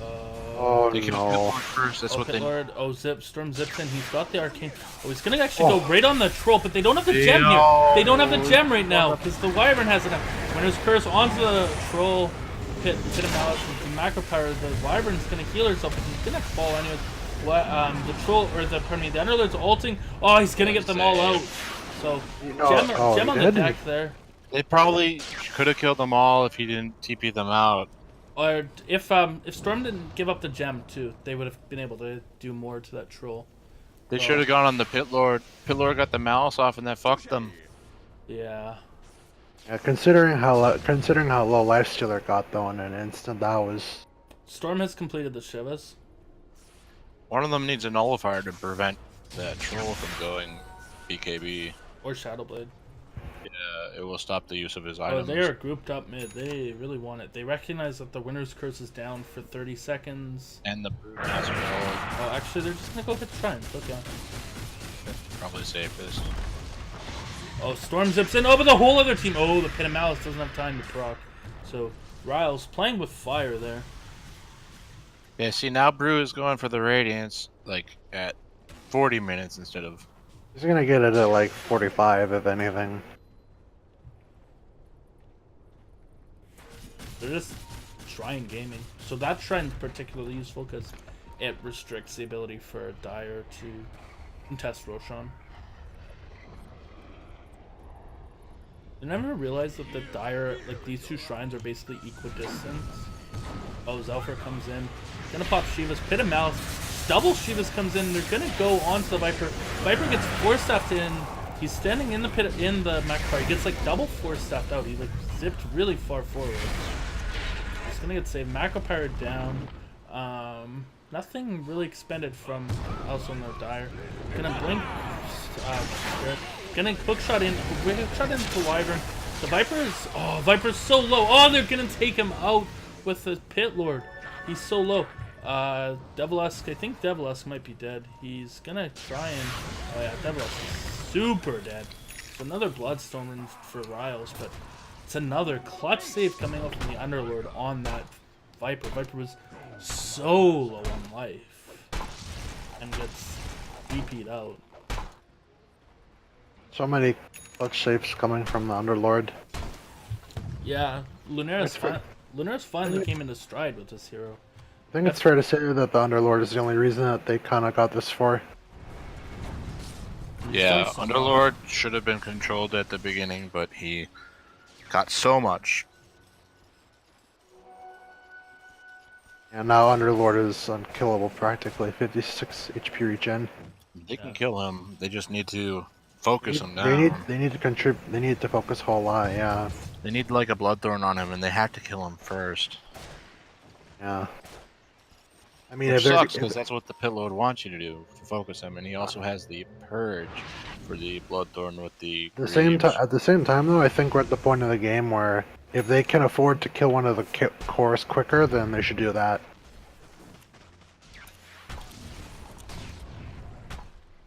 Oh They can kill Pit no! Lord first. That's what Pit they. Lord. Oh, Storm zips in. He's got the Arcane. Oh, he's gonna actually go right on the troll, but they don't have the gem here. They don't have the gem right now because the Wyvern has it. When his curse onto the troll, hit him out with the macro power. The Wyvern's gonna heal herself, but he's gonna fall anyways. What? The troll or the Underlord's ulting. Oh, he's gonna get them all out. So gem on the deck there. They probably could have killed them all if he didn't TP them out. Or if Storm didn't give up the gem too, they would have been able to do more to that troll. They should have gone on the Pit Lord. Pit Lord got the Malice off and that fucked them. Yeah. Yeah, considering how low Lifestealer got though in an instant, that was. Storm has completed the Shivas. One of them needs a nullifier to prevent that troll from going BKB. Or Shadowblade. Yeah, it will stop the use of his Oh, items. they are grouped up mid. They really want it. They recognize that the winner's curse is down for 30 seconds. And the Brute Master Lord. Oh, actually, they're just gonna go hit the shrines. Okay. Probably safest. Oh, Storm zips in. Oh, but the whole other team. Oh, the Pit of Malice doesn't have time to proc. So, Riles playing with fire there. Yeah, see, now Brew is going for the Radiance, like, at 40 minutes instead of... He's gonna get it at like 45, if anything. They're just Shrine Gaming. So that Shrine's particularly useful because it restricts the ability for Dire to contest Roshan. I never realized that the Dire, like these two shrines are basically equidistant. Oh, Zelfer comes in. Gonna pop Shiva's, Pit of Malice. Double Shiva's comes in. They're gonna go onto the Viper. Viper gets force staffed in. He's standing in the pit, in the Macropyre. He gets like double force staffed out. He like zipped really far forward. He's gonna get saved. Macropyre down. Nothing really expended from also no Dire. Gonna blink. Gonna hookshot in. Hookshot into Wyvern. The Viper's so low. Oh, they're gonna take him out with the Pit Lord. He's so low. Devilesk, I think Devilesk might be dead. He's gonna try and... Oh yeah, Devilesk is super dead. So another Bloodstorm for Riles, but it's another clutch save coming up from the Underlord on that Viper. Viper was so low on life and gets DP'd out. So many clutch saves coming from the Underlord. Yeah, Lunaris finally came into stride with this hero. I think it's fair to say that the Underlord is the only reason that they kind of got this far. Yeah, Underlord should have been controlled at the beginning, but he got so much. And now Underlord is unkillable practically, 56 HP regen. They can kill him. They just need to focus him down. They need to contribute. They need to focus a whole lot. Yeah. They need like a Bloodthorn on him, and they have to kill him first. Yeah. I mean, Which sucks because that's what the Pit Lord wants you to do, to focus him, and he also has the Purge for the Bloodthorn with the. At the same time, though, I think we're at the point of the game where if they can afford to kill one of the cores quicker, then they should do that.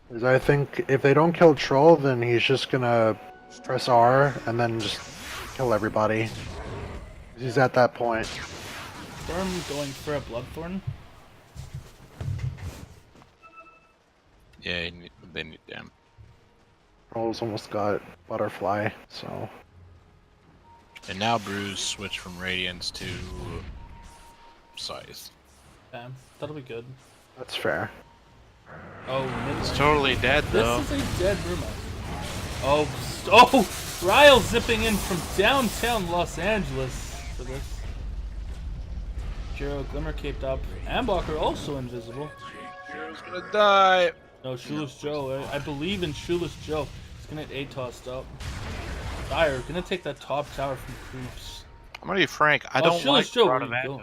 Because I think if they don't kill Troll, then he's just gonna press R and then just kill everybody. He's at that point. Storm going for a Bloodthorn. Yeah, they need them. Troll's almost got Butterfly, so. And now Bruise switched from Radiance to Scythe. Yeah, that'll be good. That's fair. Oh, It's totally dead though. This is a dead Ruma. Oh, Ryle zipping in from downtown Los Angeles for this. Jiro, Glimmer caped up. Ambacher also invisible. Jiro's gonna die. No, Shoeless Joe. I believe in Shoeless Joe. He's gonna get tossed up. Dire gonna take that top tower from Creeps. I'm gonna be frank. I don't like Joe, Rod of Atos.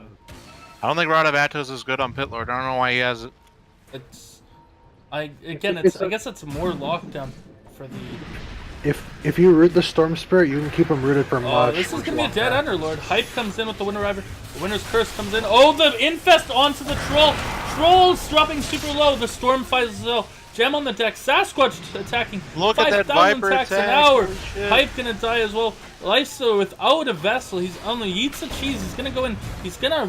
I don't think Rod of Atos is good on Pit Lord. I don't know why he has it. I guess it's more lockdown for the. If you root the Storm Spirit, you can keep him rooted for much. This is gonna be a dead Underlord. Hype comes in with the Winter Rider. The Winter's Curse comes in. Oh, the Infest onto the Troll. Troll's dropping super low. The Storm fights as well. Gem on the deck. Sasquatch attacking. Look at that Viper attacks attack. an hour. Hype gonna die as well. Lifesteal without a vessel. He's on the Yeets of Cheese. He's gonna go in. He's gonna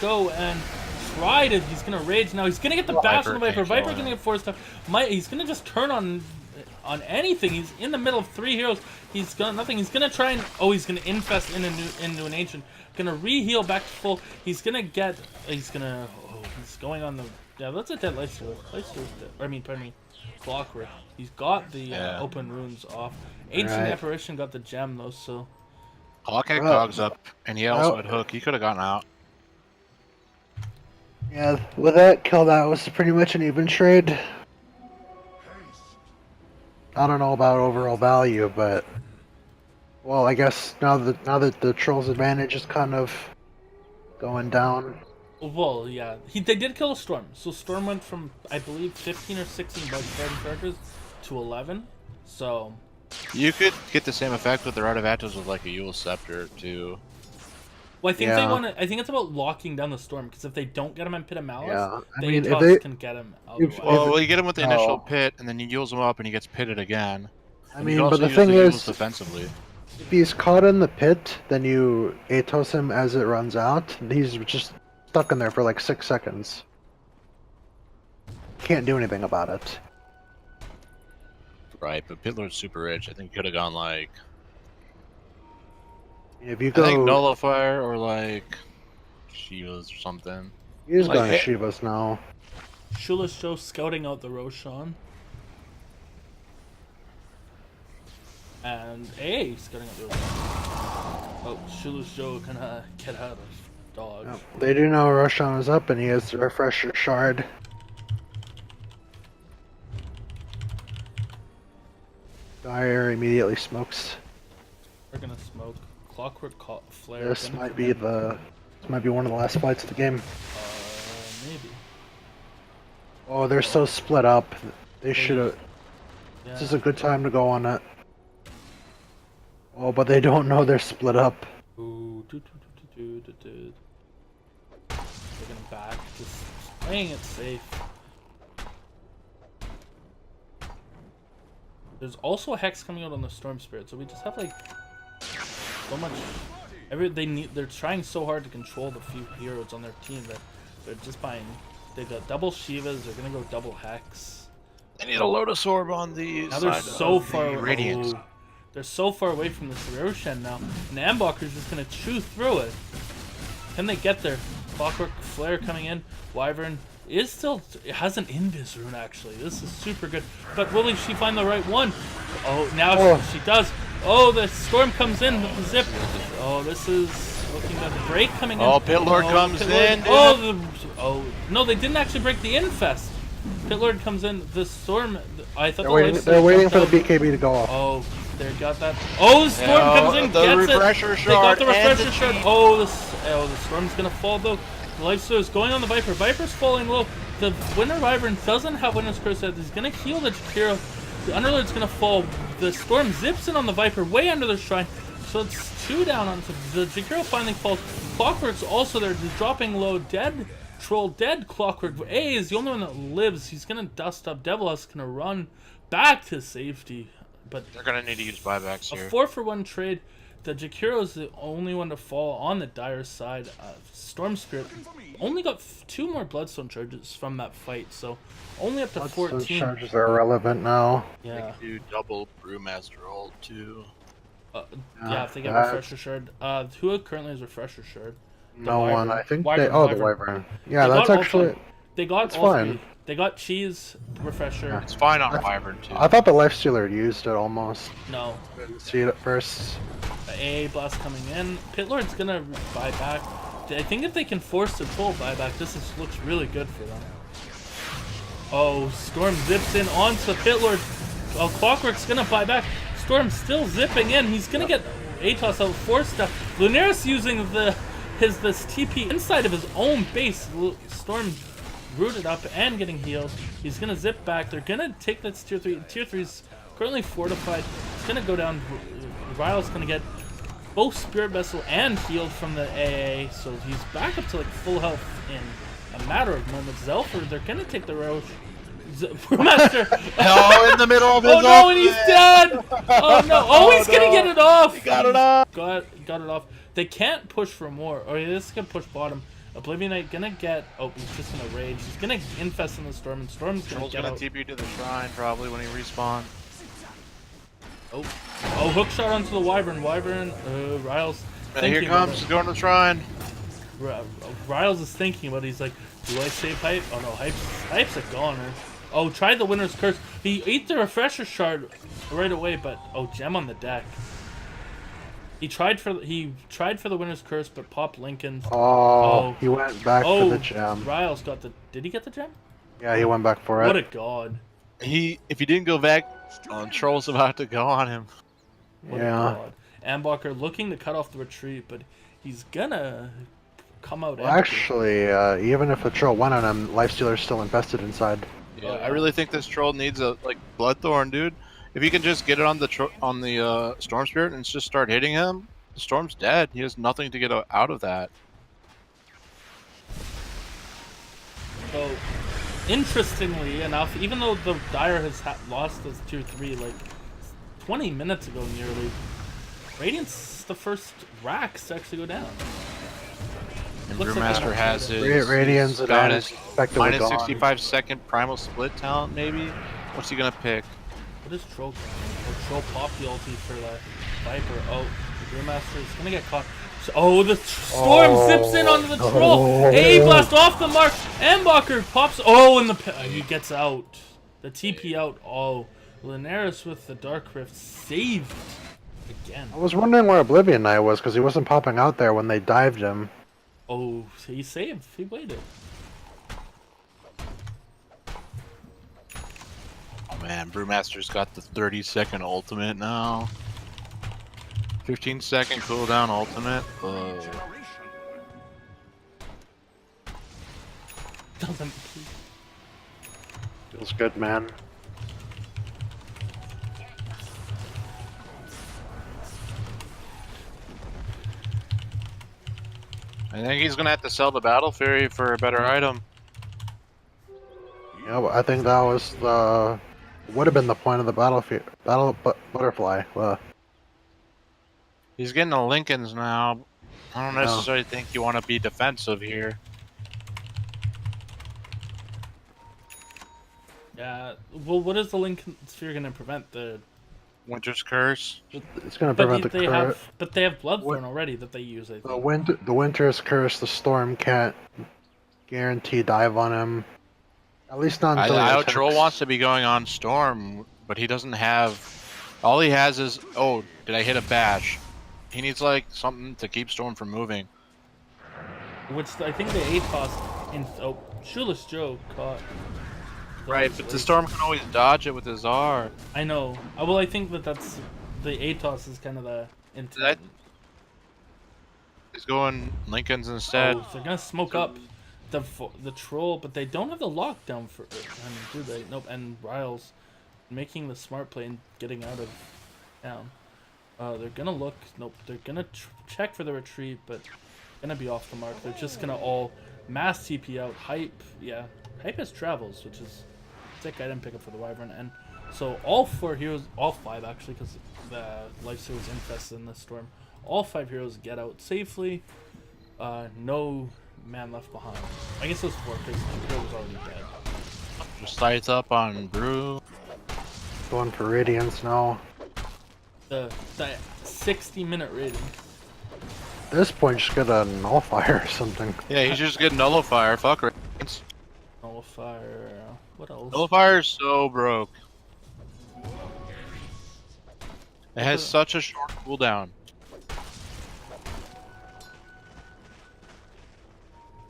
go and try to. He's gonna rage now. He's gonna get the bash on the Viper. Viper gonna get forced up. He's gonna just turn on anything. He's in the middle of 3 heroes. He's got nothing. He's gonna try and he's gonna infest into an ancient. Gonna re-heal back to full. He's going on the that's a dead lifesteal. Pardon me. Clockwork. He's got the open runes off. Ancient Apparition got the gem though, so Clock had cogs up, and he also had hook. He could have gotten out. Yeah, with that kill, that was pretty much an even trade. I don't know about overall value, but well, I guess now that the Troll's advantage is kind of going down. Well, yeah, they did kill a Storm. So Storm went from I believe 15 or 16 bug starting characters to 11. So you could get the same effect with the Rod of Atos with like a Yule Scepter too. Well, I think they want to. I think it's about locking down the Storm because if they don't get him in Pit of Malice, if they can get him. Well, you get him with the initial pit, and then you Yules him up, and he gets pitted again. I mean, but the thing is, defensively, if he's caught in the pit, then you Atos him as it runs out, and he's just stuck in there for like 6 seconds. Can't do anything about it. Right, but Pit Lord's super rich. I think he could have gone like. If you go, I think Nullifier or like Shivas or something. He's Like, going hey- Shivas now. Shula's Joe scouting out the Roshan. And A scouting out the Roshan. Oh, Shula's Joe gonna get out of dodge. Yep. They do know Roshan is up, and he has the refresher shard. Dyer immediately smokes. They're gonna smoke. Clockwork Flare. This gonna might come be in. one of the last fights of the game. Maybe. Oh, they're so split up. They should have. Yeah. This is a good time to go on it. Oh, but they don't know they're split up. Ooh, They're gonna back, just playing it safe. There's also a Hex coming out on the Storm Spirit, so we just have like so much. They're trying so hard to control the few heroes on their team that they're just buying. They got double Shivas. They're gonna go double Hex. They need a Lotus Orb on the Now they're side so of far. the Radiant. Oh, they're so far away from this Roshan now, and Ambocker's just gonna chew through it. Can they get there? Clockwork Flare coming in. Wyvern is still. It has an Invis rune actually. This is super good. But will she find the right one? Oh, now she does. Oh, the Storm comes in with the zip. Oh, this is looking at the break coming in. Oh, Pit Lord comes Pit Lord- in, Oh, no, they didn't actually break the Infest. Pit Lord comes in. The Storm. I thought They're waiting for the BKB to go off. Oh, they got that. Oh, the Storm comes in, the gets refresher it. They got shard the and refresher the shard. cheat. Oh, the Storm's gonna fall though. The Lifesteal is going on the Viper. Viper's falling low. The Winter Wyvern doesn't have Winter's Curse yet. He's gonna heal the Jakiro. The Underlord's gonna fall. The Storm zips in on the Viper way under the shrine. So it's 2 down on the Jakiro finally falls. Clockwork's also there. He's dropping low. Dead. Troll dead. Clockwork. A is the only one that lives. He's gonna dust up. Devil is gonna run back to safety. But They're gonna need to use buybacks a here. 4-for-1 trade. The Jakiro is the only one to fall on the Dire side. Storm Spirit only got 2 more Bloodstone charges from that fight, so only up to Those 14. charges are irrelevant now. Yeah, Do double Brewmaster ult too. yeah. If they get that's- Refresher Shard, who currently has Refresher Shard? No Wyvern. one. I think Wyvern, they. Oh, the Wyvern. Wyvern. Yeah, They that's got all actually. three. They got That's all fine. 3. They got Cheese, Refresher. It's fine on Wyvern too. I thought the Lifestealer used it almost. No, Didn't see it at first. AA Blast coming in. Pit Lord's gonna buy back. I think if they can force the full buyback, looks really good for them. Oh, Storm zips in onto Pit Lord. Oh, Clockwork's gonna buy back. Storm still zipping in. He's gonna get Atos out 4 stuff. Lunaris using this TP inside of his own base. Storm rooted up and getting healed. He's gonna zip back. They're gonna take this tier 3. Tier 3's currently fortified. It's gonna go down. Ryle's gonna get both Spirit Vessel and healed from the AA, so he's back up to like full health in a matter of moments. Zelfer, they're gonna take the Roche. Brewmaster. Oh, in the middle of his Oh no, and he's dead! Oh no! Oh, he's gonna get it off! He got it off. Got it off. They can't push for more. Or this is gonna push bottom. Oblivion Knight gonna get. Oh, he's just gonna rage. He's gonna infest in the Storm, and Storm's gonna Troll's get gonna out. TP to the shrine probably when he respawns. Oh, hook shot onto the Wyvern. Riles. And here thinking comes, about he's going to the shrine. it. Riles is thinking about it. He's like, do I save Hype? Oh no, Hype's a goner. Oh, tried the Winter's Curse. He ate the Refresher Shard right away, but oh, Gem on the deck. He tried for the Winter's Curse, but popped Lincoln's. Oh, he went back for the gem. Riles got the. Did he get the gem? Yeah, he went back for What it. a god. If he didn't go back, Troll's about to go on him. What a Yeah. god. Ambacher looking to cut off the retreat, but he's gonna come out Well, empty. actually, even if a troll went on him, Lifestealer's still invested inside. Yeah, I really think this Troll needs a Bloodthorn, dude. If he can just get it on the Storm Spirit and just start hitting him, the Storm's dead. He has nothing to get out of that. So, interestingly enough, even though the Dire has lost his tier 3 like 20 minutes ago nearly, Radiant's the first racks to actually go down. And Looks like Brewmaster they has have his Radiant's he's got advantage his effectively minus gone. 65-second primal split talent, maybe? What's he gonna pick? What is Troll going? Oh, Troll pop the ulti for the Viper. Oh, the Brewmaster is gonna get caught. Oh, the storm zips in onto the troll. A blast off the mark. Mbacher pops. Oh, and he gets out. The TP out. Oh, Linares with the Dark Rift saved again. I was wondering where Oblivion Knight was because he wasn't popping out there when they dived him. Oh, he saved. He waited. Oh man, Brewmaster's got the 30-second ultimate now. 15-second cooldown ultimate. Doesn't. Feels good, man. I think he's gonna have to sell the Battle Fury for a better item. Yeah, I think that was the would have been the point of the butterfly. He's getting the Lincolns now. I don't necessarily think you want to be defensive here. Yeah. Well, what is the Lincoln Sphere gonna prevent? The Winter's Curse. It's going to prevent the curse. But they have Bloodthorn already that they use. I think. The winter's curse. The storm can't guarantee dive on him. At least not until I know Troll wants to be going on Storm, but he doesn't have. All he has is, oh, did I hit a bash? He needs like something to keep Storm from moving. Which I think the ATOS in Shoeless Joe caught. Right, but the Storm can always dodge it with his R. I know. Well, I think that's the ATOS is kind of the intent. He's going Lincolns instead. Oh, they're gonna smoke up the troll, but they don't have the lockdown for. Do they? Nope. And Riles making the smart play and getting out of town. They're gonna look. Nope. They're gonna check for the retreat, but gonna be off the mark. They're just gonna all mass TP out. Hype. Yeah. Hype has travels, which is sick. I didn't pick up for the Wyvern, and so all 4 heroes, all 5 actually, because the Lifesteal was infested in the storm. All 5 heroes get out safely. No man left behind. I guess it was 4 because the hero was already dead. Just lights up on Brew. Going for Radiance now. The 60-minute rating. At this point, just get a Nullifier or something. Yeah, he's just getting Nullifier. Fuck Radiance. Nullifier. What else? Nullifier's so broke. It has such a short cooldown.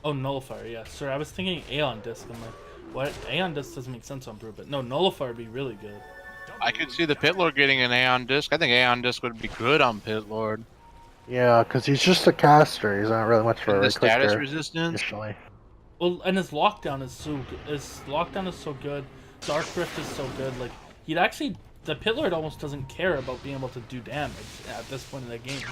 Oh, Nullifier, yeah. Sorry, I was thinking Aeon Disc. I'm like, what? Aeon Disc doesn't make sense on Brew, but no, Nullifier would be really good. I could see the Pit Lord getting an Aeon Disc. I think Aeon Disc would be good on Pit Lord. Yeah, because he's just a caster. He's not really much for And a the status clicker, resistance. initially. Well, and his lockdown is so good. His lockdown is so good. Dark Rift is so good. Like, he'd actually... The Pit Lord almost doesn't care about being able to do damage at this point in the game.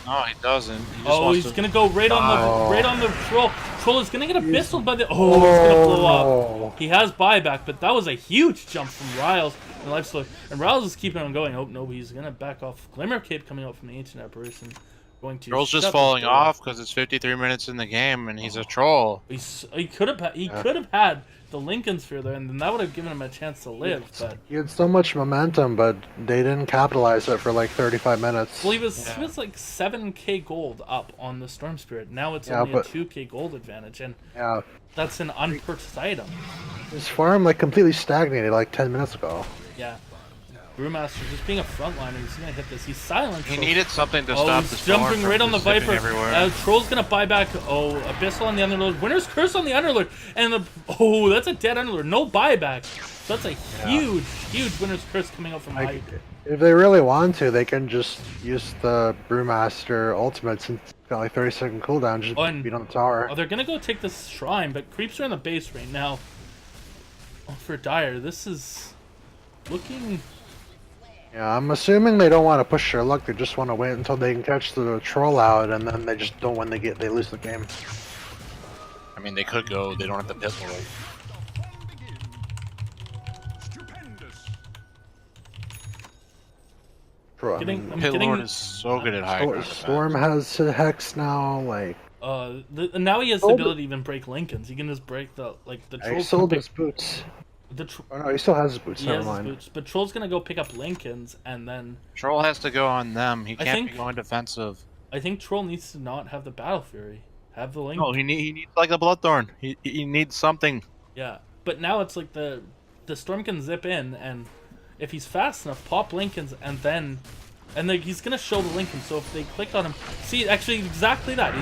No, he doesn't. He just He's wants gonna go right on the troll. Troll is gonna get abyssal by the. Oh, it's gonna blow up. He has buyback, but that was a huge jump from Riles and Lifesteal. And Riles is keeping on going. Oh no, he's gonna back off. Glimmer Cape coming out from the Ancient Apparition, going to. Troll's just falling off because it's 53 minutes in the game, and he's a troll. He could have had the Lincoln Sphere there, and then that would have given him a chance to live. But he had so much momentum, but they didn't capitalize it for like 35 minutes. well, he was like 7k gold up on the Storm Spirit. Now it's only a 2k gold advantage, and that's an unpurchased item. His farm like completely stagnated like 10 minutes ago. Yeah. Brewmaster just being a frontliner, he's gonna hit this. He's silent. He needed something to stop the storm jumping right on the Viper. Everywhere. Troll's gonna buy back. Oh, Abyssal on the Underlord. Winter's Curse on the Underlord. And that's a dead Underlord. No buyback. So that's a huge Winter's Curse coming out from Hype. If they really want to, they can just use the Brewmaster ultimate since it's got like 30-second cooldown. Just beat on the tower. Oh, they're gonna go take this shrine, but creeps are in the base right now. Oh, for Dire, this is looking. Yeah, I'm assuming they don't want to push their luck. They just want to wait until they can catch the troll out, and then they just don't. When they lose the game. I mean, they could go. They don't have to Pit Lord. Pit Lord is so good at high. Storm has a hex now, like. Now he has the ability to even break Lincolns. He can just break the troll. He sold his boots. Oh no, he still has his boots. Never mind. Boots, but Troll's gonna go pick up Lincolns, and then Troll has to go on them. He can't be going defensive. I think Troll needs to not have the Battle Fury. Have the Link. No, he needs like a Bloodthorn. He needs something. Yeah, but now it's like the Storm can zip in, and if he's fast enough, pop Lincolns, and then he's gonna show the Lincoln. So if they click on him, see, actually exactly that.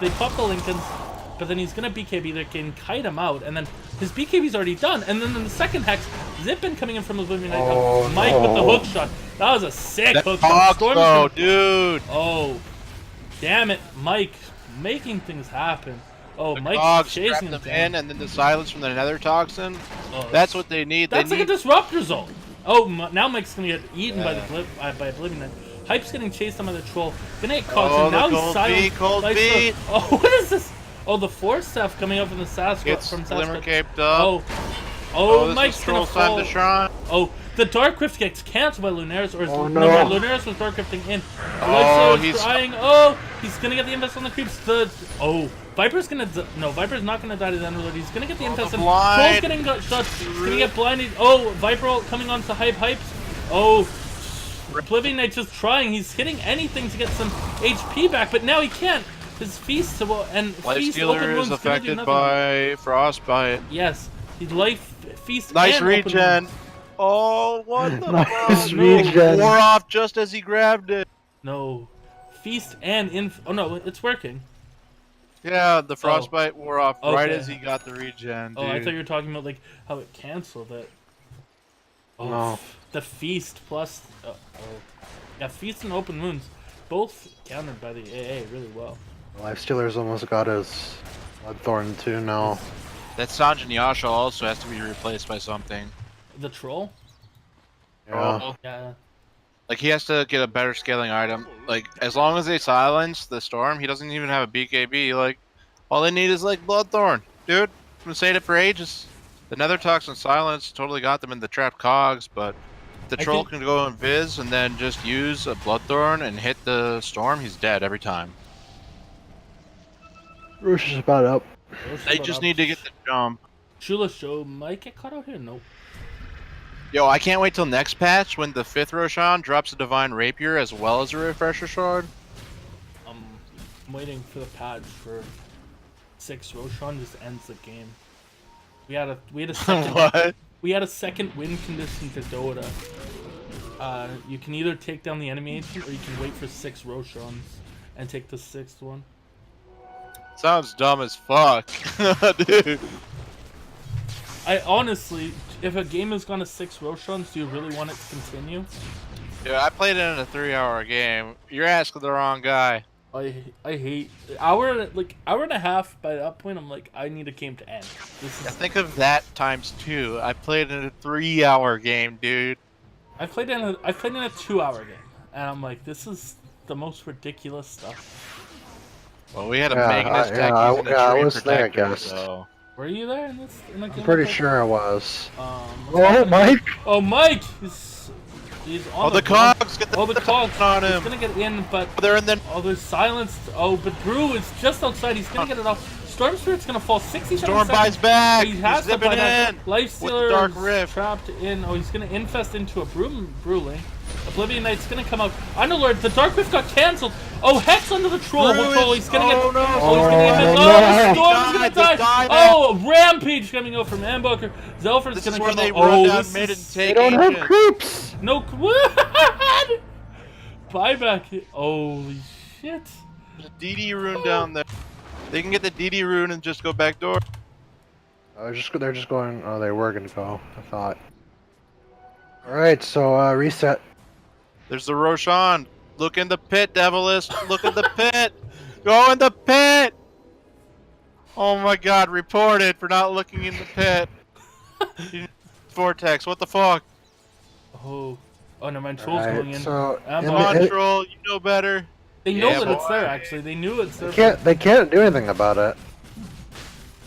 They pop the Lincolns, but then he's gonna BKB. They can kite him out, and then his BKB's already done. And then in the second hex, zip in coming in from the Oblivion Knight. Oh, Mike with the no. hook shot. That was a sick That hook shot. Cox, Storm is though, gonna- dude. Oh, damn it, Mike, making things happen. Oh, The Mike's Cogs chasing trap him them down. in, and then the silence from the Nether Toxin. Oh, That's what they need. That's they like need a disruptor zone. Oh, now Mike's gonna get eaten by Yeah. by Oblivion Knight. Hype's getting chased on by the troll. Gonna get caught. Oh, and now the he's cold silent. feet, cold Like, feet. Oh, what is this? Oh, the force stuff coming up from the Sasquatch. Gets From Glimmer Sasquatch. caped up. Oh, this Mike's is gonna Troll's time fall. to shine. Oh, the Dark Rift gets canceled by Lunaris, or Oh, no, no. Lunaris was Dark Rifting in. Oh, Lifesteal is he's- trying. Oh, he's gonna get the infest on the creeps. Viper's gonna no, Viper's not gonna die to the Underlord. He's gonna get the infest. the And blind. Troll's getting shot. He's gonna get blinded. Oh, Viper coming on to Hypes. Oh, Oblivion Knight just trying. He's hitting anything to get some HP back, but now he can't. His feast and feast open Lifestealer wounds is gonna do affected nothing. by Frostbite. Yes, he's life feast. Nice and open regen. wounds. Oh, what the Nice fuck? regen. Wore off just as he grabbed it. No, feast and oh no, it's working. Yeah, the Frostbite wore off right Okay. as he got the regen, dude. Oh, I thought you were talking about like how it canceled it. Oh, No. the feast plus yeah, feast and open wounds, both countered by the AA really well. Lifestealer's almost got his Bloodthorn too now. That Sanjin Yasha also has to be replaced by something. The troll, Yeah. Oh, yeah, like he has to get a better scaling item. Like as long as they silence the storm, he doesn't even have a BKB. Like all they need is like Bloodthorn, dude. I've been saying it for ages. The Nether Toxin silence totally got them in the trapped cogs, but the I troll think- can go in Viz and then just use a Bloodthorn and hit the storm. He's dead every time. Roosh is about up. They just need to get the jump. Shula show might get caught out here. Nope. Yo, I can't wait till next patch when the 5th Roshan drops a Divine Rapier as well as a Refresher Shard. I'm waiting for the patch for 6 Roshan just ends the game. We had a second What? we had a second win condition to Dota. You can either take down the enemy agent or you can wait for 6 Roshans and take the 6th one. Sounds dumb as fuck, dude. I honestly, if a game has gone to 6 Roshans, do you really want it to continue? Yeah, I played it in a 3-hour game. You're asking the wrong guy. I hate hour and a half. By that point, I'm like, I need a game to end. This Yeah, is think of that times 2. I played in a 3-hour game, dude. I played in a 2-hour game, and I'm like, this is the most ridiculous stuff. Well, we had a Yeah, Magnus yeah, deck I- using a yeah, I tree was there, I protector, guess. so... Were you there in this? In the game I'm pretty with us? sure I was. What's Oh, happening? Mike! Oh, Mike! He's on Oh, the board. cogs! Get the, Oh, the cogs on He's him! gonna get in, but They're in the... oh, there's silenced. Oh, but Brew is just outside. He's gonna get it off. Storm Spirit's gonna fall 67 Storm seconds. buys back! He has He's to zipping buy back. in! Lifestealer with Dark is Rift. trapped in. Oh, he's gonna infest into a Bruling. Oblivion Knight's gonna come out. Underlord, the Dark Rift got cancelled. Oh, Hex under the troll. Brew Troll. is- He's gonna get. oh, no. Oh, he's gonna get. Oh, Oh, no. the Storm's gonna Died, die. died. Oh, Rampage coming out from Ambucker. Zelfer's This gonna is where come they out. run Oh, down this mid is and They take don't have Ancient. creeps! no. What? Buyback. Holy shit. There's a DD rune down there. They can get the DD rune and just go back door. They're just going. Oh, they were gonna go. I thought. All right, so reset. There's the Roshan. Look in the pit, Devilist. Look in the pit. Go in the pit. Oh my God! Reported for not looking in the pit. Vortex. What the fuck? Oh. Oh, no, my troll's Alright, going in. so I'm in Come on. on, the- troll. You know better. They know Yeah, that it's boy. there, actually. They knew it's there. they can't do anything about it.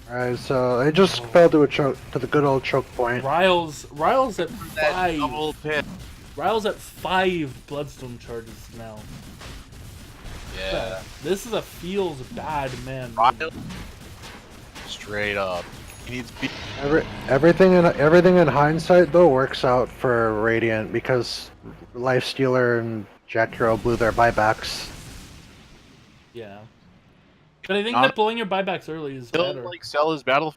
Alright, so they just fell to the good old choke point. Riles at That 5. double pit. Riles at 5 Bloodstone charges now. Yeah. This is a feels bad man. Straight up. He needs beat. Everything in hindsight though works out for Radiant because Lifestealer and Jack Hero blew their buybacks. Yeah. But I think Not- that blowing your buybacks early is He'll better. like sell his battle.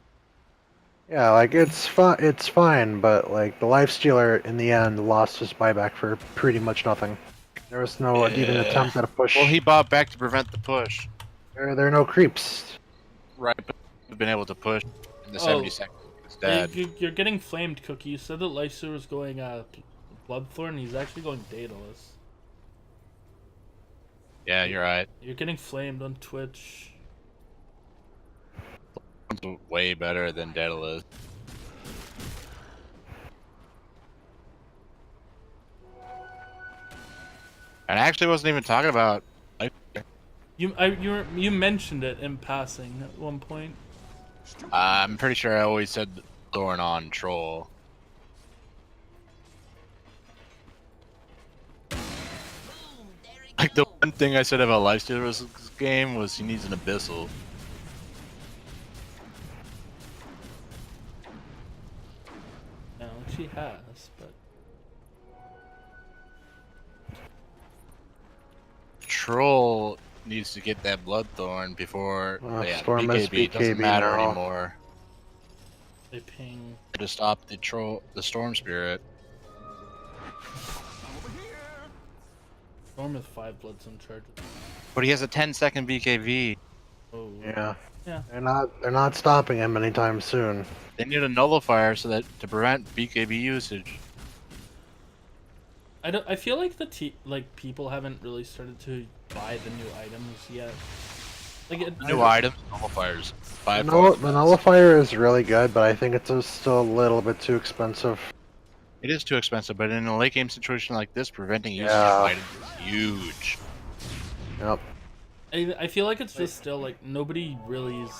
Yeah, like it's fine, but like the Lifestealer in the end lost his buyback for pretty much nothing. There was no even attempt at a push. Well, he bought back to prevent the push. There are no creeps. Right, but we've been able to push in the Oh. 70 seconds instead. You're getting flamed, Cookie. You said that Lyser was going Bloodthorn. He's actually going Daedalus. Yeah, you're right. You're getting flamed on Twitch. It's way better than Daedalus. And I actually wasn't even talking about. You mentioned it in passing at one point. I'm pretty sure I always said Thorn on Troll. Like the one thing I said about Lifestealer's game was he needs an Abyssal. No, she has, but Troll needs to get that Bloodthorn before Storm is BKB doesn't matter now. anymore. they ping. To stop the Storm Spirit. Storm with 5 bloods in charge. But he has a 10-second BKB. Oh. Yeah. Yeah. They're not stopping him anytime soon. They need a nullifier so that to prevent BKB usage. I feel like people haven't really started to buy the new items yet. Like New items, nullifiers. The nullifier is really good, but I think it's still a little bit too expensive. It is too expensive, but in a late game situation like this, preventing usage Yeah. of items is huge. Yep. I feel like it's just still like nobody really is.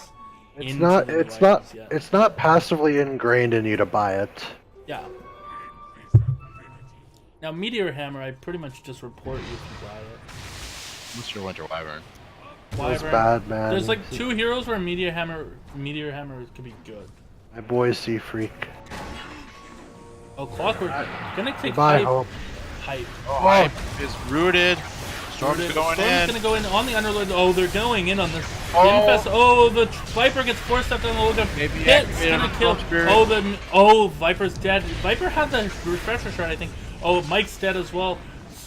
It's into not. the new It's not. items yet. It's not passively ingrained in you to buy it. Yeah. Now Meteor Hammer, I pretty much just report you can buy it. Mr. Winter Wyvern. It's Wyvern. bad, man. There's like 2 heroes where Meteor Hammer could be good. My boy Sea Freak. Oh, Clockwork, gonna take Goodbye, Hope. hype. Hype is rooted. Storm's going Storm's in. gonna go in on the Underlord. Oh, they're going in on this. Oh. Infest. Oh, the Viper gets forced up on the lookout. Maybe Hit's activate gonna on kill. Storm Spirit. Oh, Viper's dead. Viper had the refresher shard, I think. Oh, Mike's dead as well.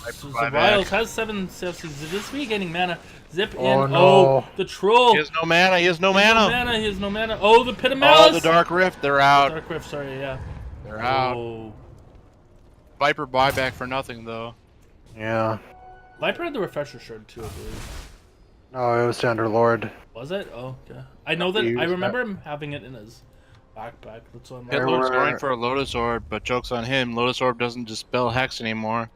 buyback. Wiles has 7 CFCs. Is this me getting mana? Zip in. Oh, no. Oh, the troll. He has no mana. He has no He has no mana. mana. He has no mana. Oh, the Pit of Malice. Oh, the Dark Rift. They're out. Dark Rift, sorry, yeah. They're out. Oh. Viper buyback for nothing though. Yeah. Viper had the refresher shard too, I believe. No, it was Underlord. Was it? Oh, okay. I know that. He I used remember him having it in his backpack. That's what I'm. There Hitler's were- going for a Lotus Orb, but joke's on him. Lotus Orb doesn't dispel Hex anymore.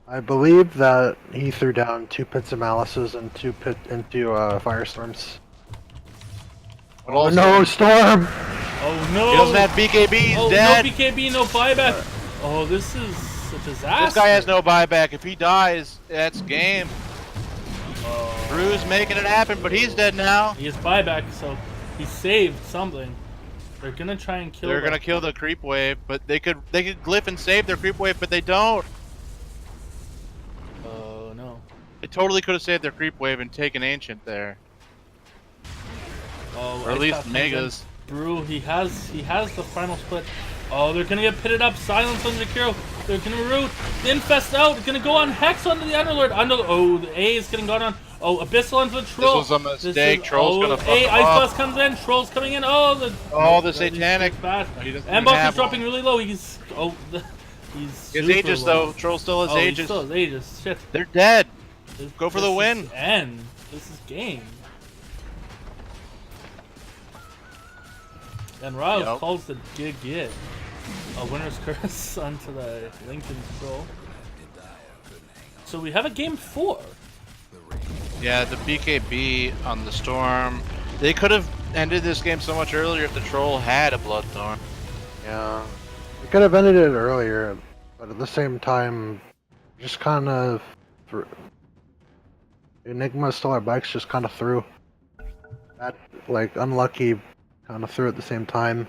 I believe that he threw down 2 Pits of Malices and 2 Firestorms. But Oh also, no, Storm! Oh no! he doesn't have BKB. He's Oh dead. no BKB, no buyback. Oh, this is a disaster. This guy has no buyback. If he dies, that's game. Drew's making it happen, but he's dead now. He has buyback, so he saved something. They're gonna try and kill. They're them. gonna kill the creep wave, but they could glyph and save their creep wave, but they don't. Oh no. They totally could have saved their creep wave and taken ancient there, Oh, or at Ice least Path comes megas. in. Brew, he has the final split. Oh, they're gonna get pitted up. Silence on Jakiro. They're gonna root. Infest out. It's gonna go on Hex onto the Underlord. Oh, the A is getting gone on. Oh, Abyssal onto the Troll. was a mistake. Troll's gonna fuck A, him Ice up. Blast comes in. Troll's coming in. Oh, The satanic. He's bad. No, he doesn't even Ambok have is dropping one. really low. He's His super Aegis low. though. Troll still has Oh, he Aegis. still has Aegis. Shit. They're dead. Go for the This win. is end. This is game. And Riles Yep. calls the gig. A winner's curse onto the Lincoln Troll. So we have a game 4. Yeah, the BKB on the Storm. They could have ended this game so much earlier if the Troll had a Bloodthorn. Yeah. We could have ended it earlier, but at the same time, just kind of... Enigma Stellar Bikes just kind of threw. That, like, unlucky kind of threw at the same time.